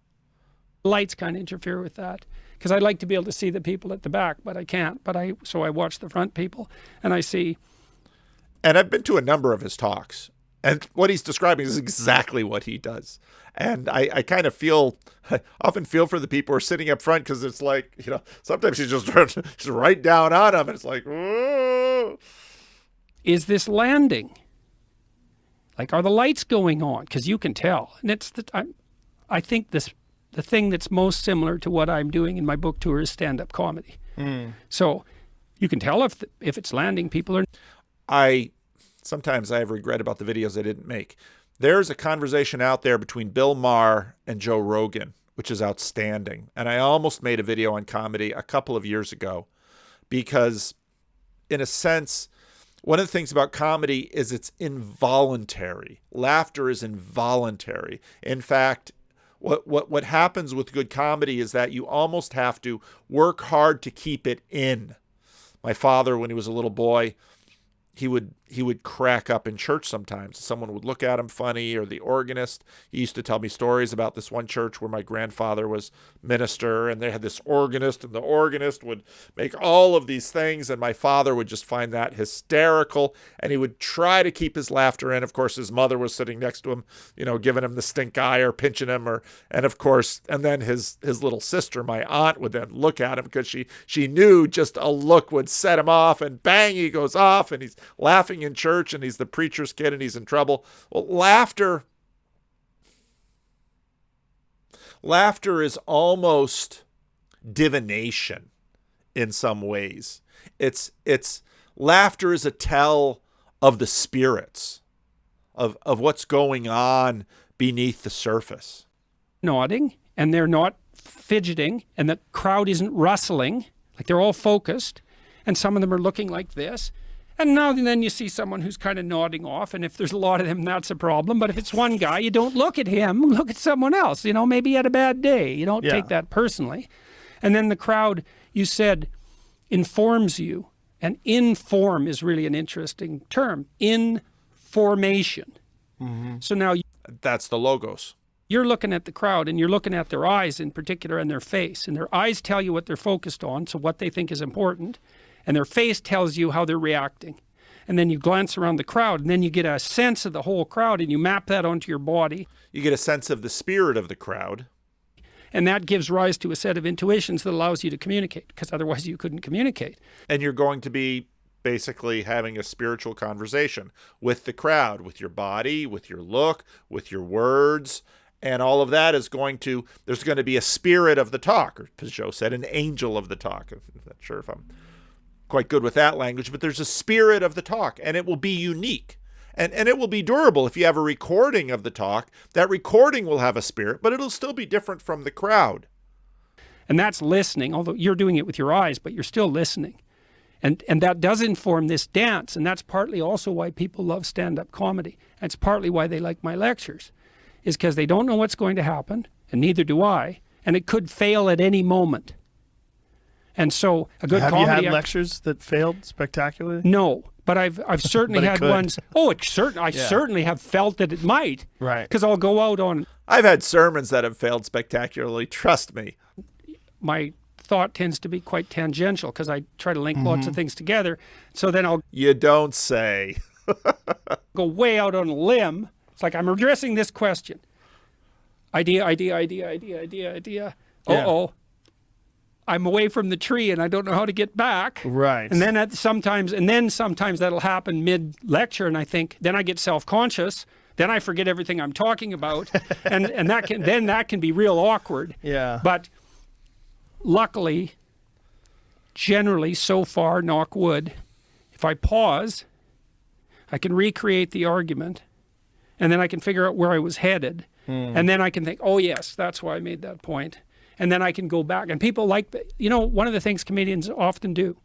Lights kind of interfere with that, because I like to be able to see the people at the back, but I can't. So I watch the front people, and I see. And I've been to a number of his talks, and what he's describing is exactly what he does. And I kind of I often feel for the people who are sitting up front, because it's like, sometimes you just right down on them, and it's like, whoa. Is this landing? Like, are the lights going on? Because you can tell. And I think the thing that's most similar to what I'm doing in my book tour is stand-up comedy. So you can tell if it's landing. People are. Sometimes I have regret about the videos I didn't make. There's a conversation out there between Bill Maher and Joe Rogan, which is outstanding. And I almost made a video on comedy a couple of years ago because, in a sense, one of the things about comedy is it's involuntary. Laughter is involuntary. In fact, what happens with good comedy is that you almost have to work hard to keep it in. My father, when he was a little boy, he would crack up in church sometimes. Someone would look at him funny, or the organist. He used to tell me stories about this one church where my grandfather was minister, and they had this organist, and the organist would make all of these things, and my father would just find that hysterical, and he would try to keep his laughter in. Of course, his mother was sitting next to him, giving him the stink eye or pinching him, and then his little sister, my aunt, would then look at him because she knew just a look would set him off, and bang, he goes off, and he's laughing in church, and he's the preacher's kid, and he's in trouble. Well, laughter is almost divination in some ways. It's laughter is a tell of the spirits, of what's going on beneath the surface. Nodding, and they're not fidgeting, and the crowd isn't rustling, like they're all focused, and some of them are looking like this. And now and then you see someone who's kind of nodding off, and if there's a lot of them, that's a problem. But if it's one guy, you don't look at him, look at someone else. Maybe he had a bad day. You don't take that personally. And then the crowd, you said, informs you. And inform is really an interesting term. Information. Mm-hmm. So now that's the logos. You're looking at the crowd, and you're looking at their eyes in particular, and their face. And their eyes tell you what they're focused on, so what they think is important. And their face tells you how they're reacting. And then you glance around the crowd, and then you get a sense of the whole crowd, and you map that onto your body. You get a sense of the spirit of the crowd. And that gives rise to a set of intuitions that allows you to communicate, because otherwise you couldn't communicate. And you're going to be basically having a spiritual conversation with the crowd, with your body, with your look, with your words. And all of that is there's going to be a spirit of the talk, or as Joe said, an angel of the talk. I'm not sure if I'm quite good with that language, but there's a spirit of the talk, and it will be unique, and it will be durable. If you have a recording of the talk, that recording will have a spirit, but it'll still be different from the crowd. And that's listening, although you're doing it with your eyes, but you're still listening. And that does inform this dance, and that's partly also why people love stand-up comedy. That's partly why they like my lectures, is because they don't know what's going to happen, and neither do I, and it could fail at any moment. And so a good comedy... Have you had lectures that failed spectacularly? No, but I've certainly had ones... I certainly have felt that it might. Right. Because I'll go out on... I've had sermons that have failed spectacularly, trust me. My thought tends to be quite tangential, because I try to link lots of things together. So then I'll... You don't say. Go way out on a limb. It's like I'm addressing this question. Idea. Uh-oh. I'm away from the tree and I don't know how to get back. Right. And then sometimes that'll happen mid-lecture, and I think, then I get self-conscious, then I forget everything I'm talking about, and that can be real awkward. Yeah. But luckily, generally so far, knock wood, if I pause, I can recreate the argument, and then I can figure out where I was headed, and then I can think, oh yes, that's why I made that point. And then I can go back. And people like that. One of the things comedians often do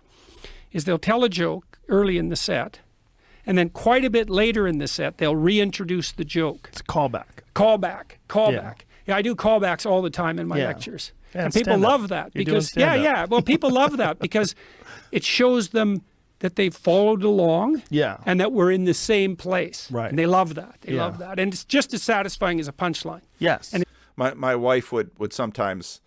is they'll tell a joke early in the set, and then quite a bit later in the set, they'll reintroduce the joke. It's a callback. Callback. Yeah, I do callbacks all the time in my lectures. Yeah, and people love that because well, people love that because it shows them that they've followed along and that we're in the same place. Right. And they love that. They love that. And it's just as satisfying as a punchline. Yes. And my wife would sometimes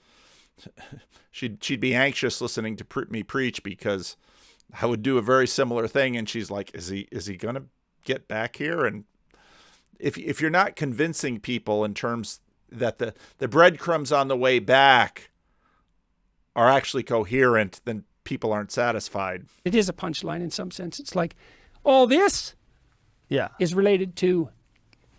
she'd be anxious listening to me preach because I would do a very similar thing, and she's like, is he going to get back here? And if you're not convincing people in terms that the breadcrumbs on the way back are actually coherent, then people aren't satisfied. It is a punchline in some sense. It's like, all this is related to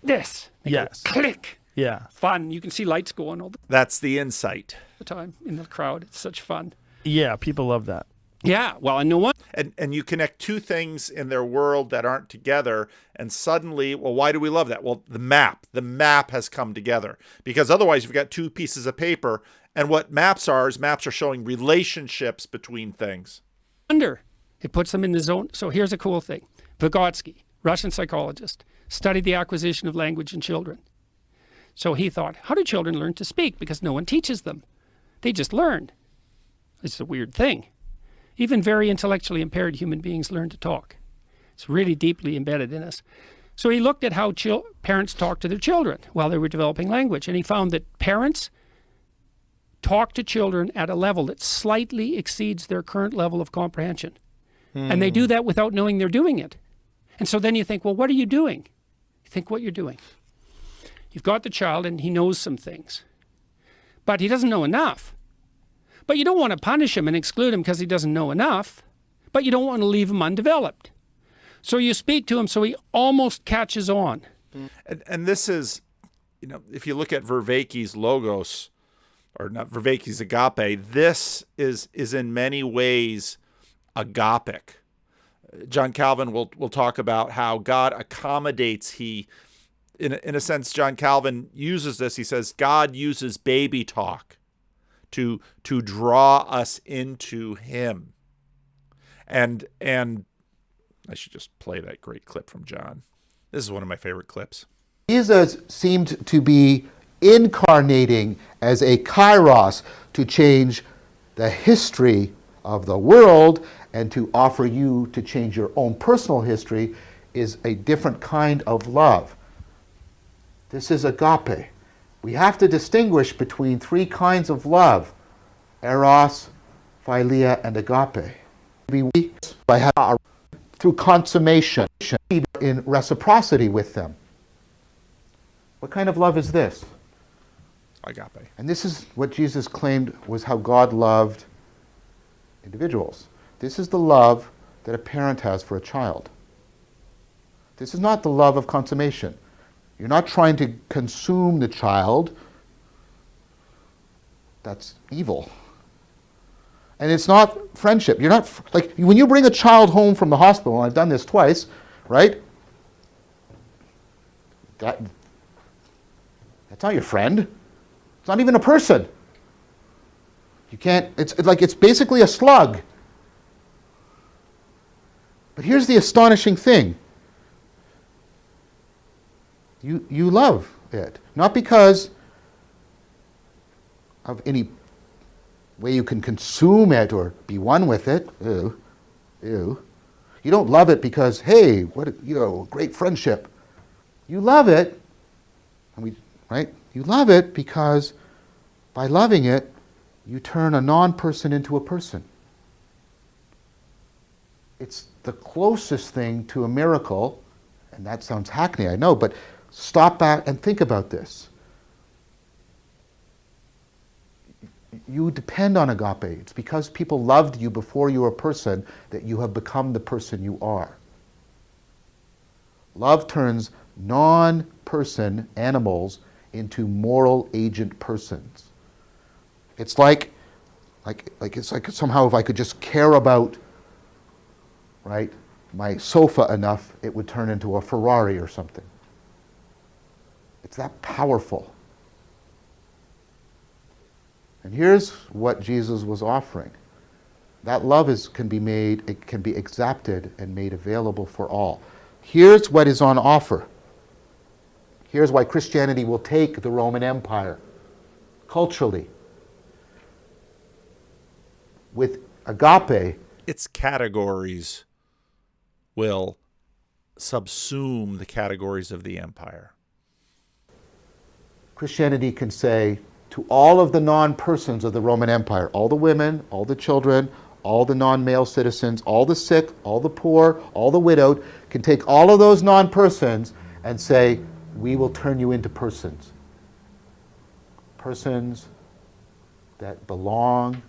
this. Yes. Click. Yeah. Fun. You can see lights going all That's the insight. the time in the crowd. It's such fun. Yeah, people love that. Yeah, well, I know what. And you connect two things in their world that aren't together, and suddenly, well, why do we love that? Well, the map has come together, because otherwise you've got two pieces of paper, and what maps are showing relationships between things. It puts them in the zone. So here's a cool thing. Vygotsky, Russian psychologist, studied the acquisition of language in children. So he thought, how do children learn to speak? Because no one teaches them. They just learn. It's a weird thing. Even very intellectually impaired human beings learn to talk. It's really deeply embedded in us. So he looked at how parents talk to their children while they were developing language, and he found that parents talk to children at a level that slightly exceeds their current level of comprehension. And they do that without knowing they're doing it. And so then you think, well, what are you doing? You think what you're doing. You've got the child and he knows some things, but he doesn't know enough. But you don't want to punish him and exclude him because he doesn't know enough, but you don't want to leave him undeveloped. So you speak to him so he almost catches on. And this is, if you look at Vervaeke's Logos, or not Vervaeke's Agape, this is in many ways Agapic. John Calvin will talk about how God accommodates. In a sense, John Calvin uses this. He says God uses baby talk to draw us into him. And I should just play that great clip from John. This is one of my favorite clips. Jesus seemed to be incarnating as a kairos to change the history of the world, and to offer you to change your own personal history is a different kind of love. This is agape. We have to distinguish between three kinds of love: eros, philia, and agape. Through consummation, in reciprocity with them. What kind of love is this? Agape. And this is what Jesus claimed was how God loved individuals. This is the love that a parent has for a child. This is not the love of consummation. You're not trying to consume the child. That's evil. And it's not friendship. You're not, like, when you bring a child home from the hospital, and I've done this twice, right? That's not your friend. It's not even a person. You can't, it's basically a slug. But here's the astonishing thing. You love it. Not because of any way you can consume it or be one with it. Ew. Ew. You don't love it because, hey, great friendship. You love it, right? You love it because by loving it, you turn a non-person into a person. It's the closest thing to a miracle, and that sounds hackney, I know, but stop back and think about this. You depend on agape. It's because people loved you before you were a person that you have become the person you are. Love turns non-person animals into moral agent persons. It's like somehow if I could just care about, right, my sofa enough, it would turn into a Ferrari or something. It's that powerful. And here's what Jesus was offering. That love can be made, it can be exacted and made available for all. Here's what is on offer. Here's why Christianity will take the Roman Empire culturally. With agape, its categories will subsume the categories of the empire. Christianity can say to all of the non-persons of the Roman Empire, all the women, all the children, all the non-male citizens, all the sick, all the poor, all the widowed, can take all of those non-persons and say, we will turn you into persons. Persons that belong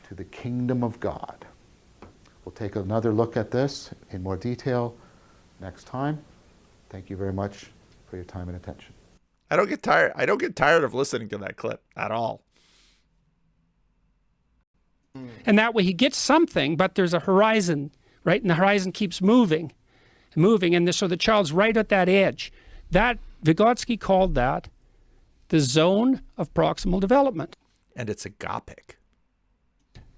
to the kingdom of God. We'll take another look at this in more detail next time. Thank you very much for your time and attention. I don't get tired of listening to that clip at all. And that way he gets something, but there's a horizon, right? And the horizon keeps moving and moving. And so the child's right at that edge. That, Vygotsky called that the zone of proximal development. And it's agapic.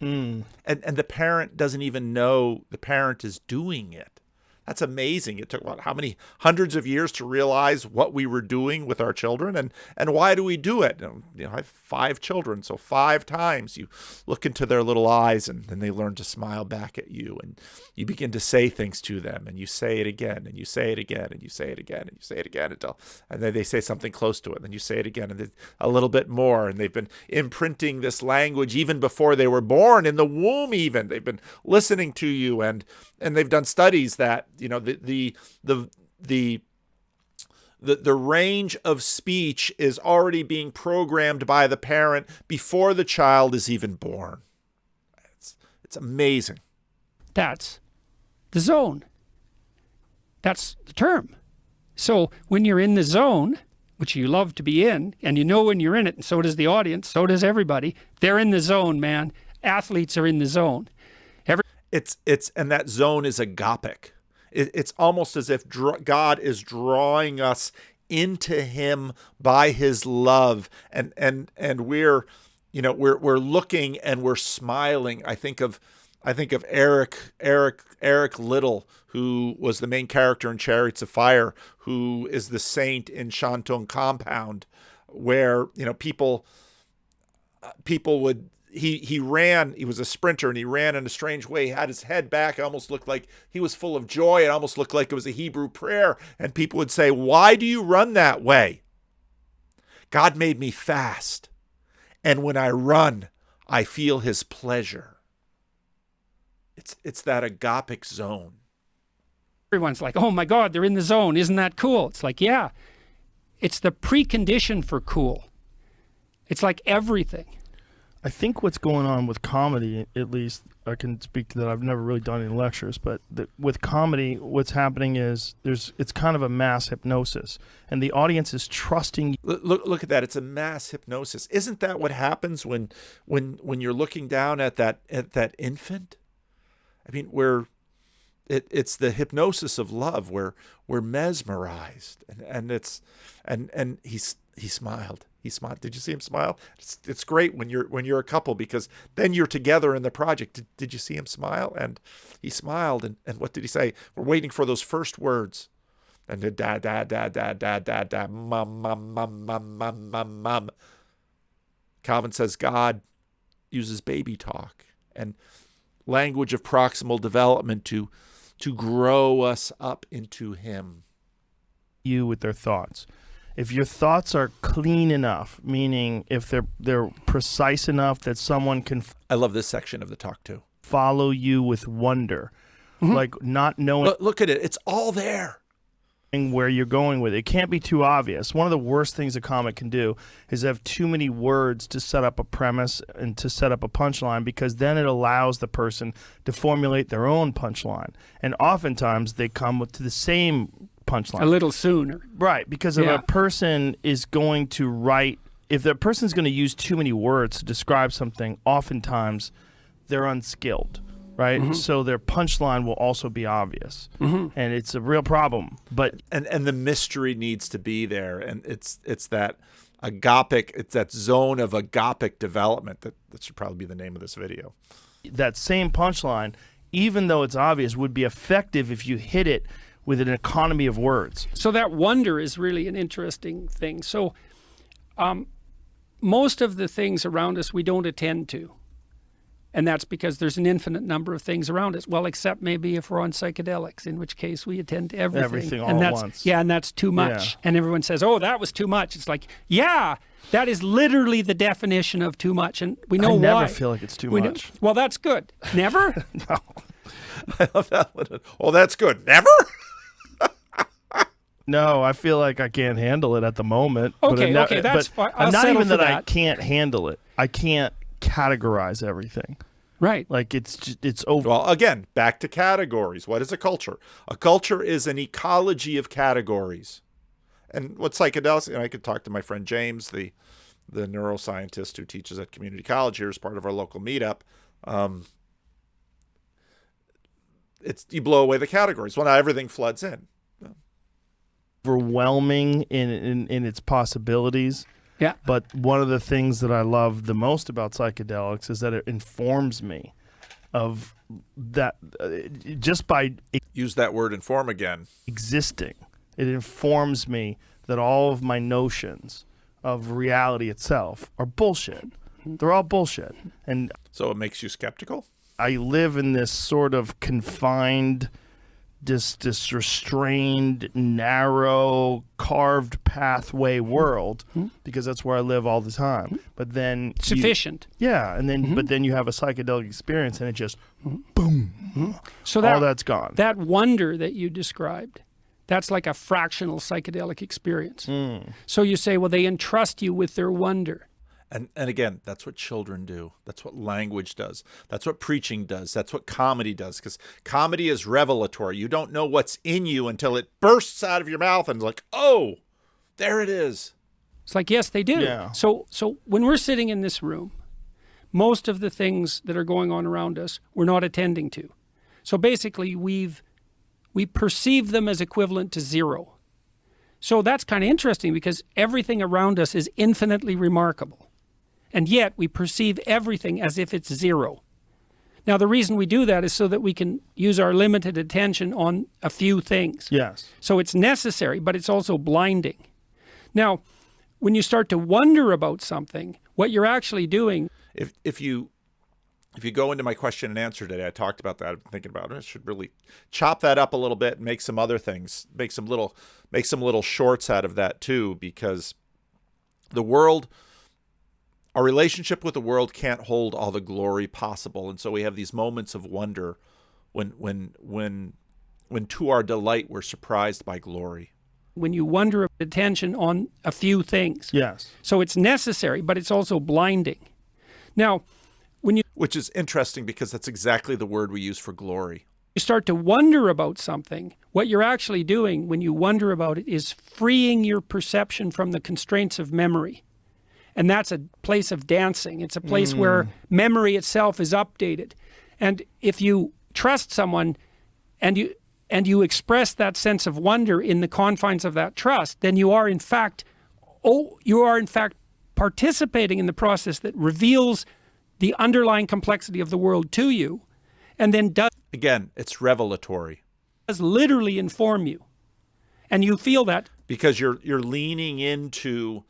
And the parent doesn't even know the parent is doing it. That's amazing. It took, what, how many hundreds of years to realize what we were doing with our children, and why do we do it? I have 5 children, so 5 times you look into their little eyes, and then they learn to smile back at you, and you begin to say things to them, and you say it again, and you say it again, and you say it again, and you say it again and then they say something close to it, and then you say it again, and then a little bit more, and they've been imprinting this language even before they were born, in the womb even. They've been listening to you, and they've done studies that, the range of speech is already being programmed by the parent before the child is even born. It's amazing. That's the zone. That's the term. So when you're in the zone, which you love to be in, and you know when you're in it, and so does the audience, so does everybody, they're in the zone, man. Athletes are in the zone. And that zone is agapic. It's almost as if God is drawing us into Him by His love, and we're looking and we're smiling. I think of Eric Little, who was the main character in Chariots of Fire, who is the saint in Shantung Compound, where people would. He ran, he was a sprinter, and he ran in a strange way. He had his head back. It almost looked like he was full of joy. It almost looked like it was a Hebrew prayer. And people would say, why do you run that way? God made me fast. And when I run, I feel His pleasure. It's that agapic zone. Everyone's like, oh my God, they're in the zone. Isn't that cool? It's like, yeah, it's the precondition for cool. It's like everything. I think what's going on with comedy, at least I can speak to that. I've never really done any lectures, but with comedy, what's happening is it's kind of a mass hypnosis, and the audience is trusting. Look at that! It's a mass hypnosis. Isn't that what happens when you're looking down at that infant? I mean, it's the hypnosis of love. We're mesmerized, and he smiled. He smiled. Did you see him smile? It's great when you're a couple, because then you're together in the project. Did you see him smile? And he smiled. And what did he say? We're waiting for those first words. And the dad, mum. Calvin says God uses baby talk and language of proximal development to grow us up into Him. You with their thoughts. If your thoughts are clean enough, meaning if they're precise enough that someone can I love this section of the talk too. Follow you with wonder. Like not knowing. Look at it. It's all there. Where you're going with it. It can't be too obvious. One of the worst things a comic can do is have too many words to set up a premise and to set up a punchline, because then it allows the person to formulate their own punchline. And oftentimes they come to the same punchline. A little sooner. Right, because if a person is going to write, if the person's going to use too many words to describe something, oftentimes they're unskilled. Right, so their punchline will also be obvious, and it's a real problem. But and the mystery needs to be there, and it's that Agapic, it's that zone of agapic development. That should probably be the name of this video. That same punchline, even though it's obvious, would be effective if you hit it with an economy of words. So that wonder is really an interesting thing. So most of the things around us we don't attend to. And that's because there's an infinite number of things around us. Well, except maybe if we're on psychedelics, in which case we attend to everything. Everything all and at that's, once. Yeah, and that's too much. Yeah. And everyone says, oh, that was too much. It's like, yeah, that is literally the definition of too much. And we know why. I never feel like it's too much. Well, that's good. Never? No. I love that one. Oh, that's good. Never? No, I feel like I can't handle it at the moment. Okay, okay, that's fine. I'll not settle even for that I that. can't handle it. I can't categorize everything. Right. Like it's over. Well, again, back to categories. What is a culture? A culture is an ecology of categories. And what psychedelics, and I could talk to my friend James, the neuroscientist who teaches at community college here as part of our local meetup. You blow away the categories. Well, now everything floods in. Overwhelming in its possibilities. Yeah. But one of the things that I love the most about psychedelics is that it informs me of that just by Use that word inform again. existing. It informs me that all of my notions of reality itself are bullshit. They're all bullshit. And So it makes you skeptical? I live in this sort of confined, this restrained, narrow, carved pathway world because that's where I live all the time. But then Sufficient. and then but then you have a psychedelic experience and it just boom. So All that's gone. That wonder that you described, that's like a fractional psychedelic experience. So you say, well, they entrust you with their wonder. And again, that's what children do. That's what language does. That's what preaching does. That's what comedy does. Because comedy is revelatory. You don't know what's in you until it bursts out of your mouth and it's like, oh, there it is. It's like, yes, they do. Yeah. So when we're sitting in this room, most of the things that are going on around us, we're not attending to. So basically, we perceive them as equivalent to zero. So that's kind of interesting because everything around us is infinitely remarkable. And yet we perceive everything as if it's zero. Now, the reason we do that is so that we can use our limited attention on a few things. Yes. So it's necessary, but it's also blinding. Now, when you start to wonder about something, what you're actually doing... If you go into my question and answer today, I talked about that. I've been thinking about it. I should really chop that up a little bit and make some other things, make some little shorts out of that too, because the world, our relationship with the world can't hold all the glory possible. And so we have these moments of wonder when to our delight, we're surprised by glory. When you wonder attention on a few things. Yes. So it's necessary, but it's also blinding. Now, Which is interesting because that's exactly the word we use for glory. You start to wonder about something, what you're actually doing when you wonder about it is freeing your perception from the constraints of memory. And that's a place of dancing. It's a place where memory itself is updated. And if you trust someone and you express that sense of wonder in the confines of that trust, then you are in fact participating in the process that reveals the underlying complexity of the world to you, and then does it's revelatory. Does literally inform you, and you feel that because you're leaning into.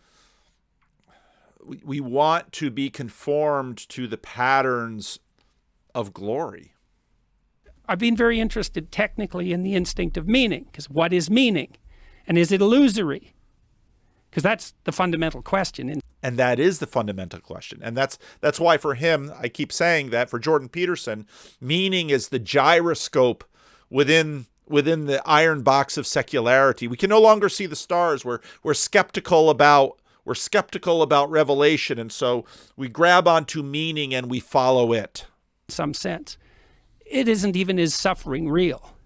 We want to be conformed to the patterns of glory. I've been very interested technically in the instinct of meaning, because what is meaning, and is it illusory? Because that's the fundamental question. And that is the fundamental question. And that's why for him, I keep saying that for Jordan Peterson, meaning is the gyroscope within the iron box of secularity. We can no longer see the stars. We're skeptical about revelation. And so we grab onto meaning and we follow it. In some sense, it isn't even is suffering real.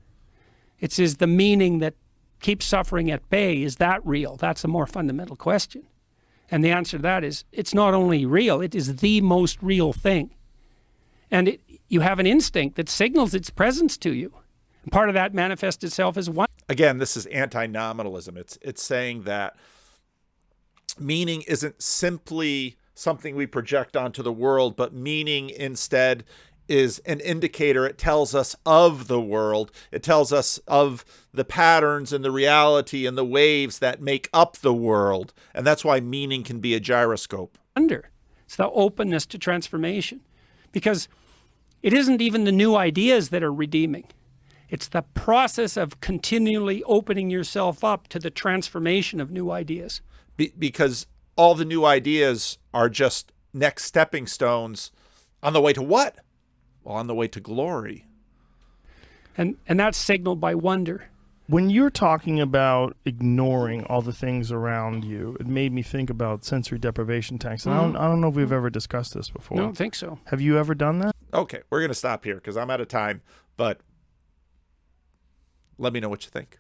It's is the meaning that keeps suffering at bay. Is that real? That's a more fundamental question. And the answer to that is, it's not only real, it is the most real thing. And you have an instinct that signals its presence to you. And part of that manifests itself as one. Again, this is anti-nominalism. It's saying that meaning isn't simply something we project onto the world, but meaning instead is an indicator. It tells us of the world. It tells us of the patterns and the reality and the waves that make up the world. And that's why meaning can be a gyroscope. It's the openness to transformation. Because it isn't even the new ideas that are redeeming. It's the process of continually opening yourself up to the transformation of new ideas. Because all the new ideas are just next stepping stones on the way to what? Well, on the way to glory. And that's signaled by wonder. When you're talking about ignoring all the things around you, it made me think about sensory deprivation tanks. And I don't know if we've ever discussed this before. I don't think so. Have you ever done that? Okay, we're going to stop here because I'm out of time, but let me know what you think.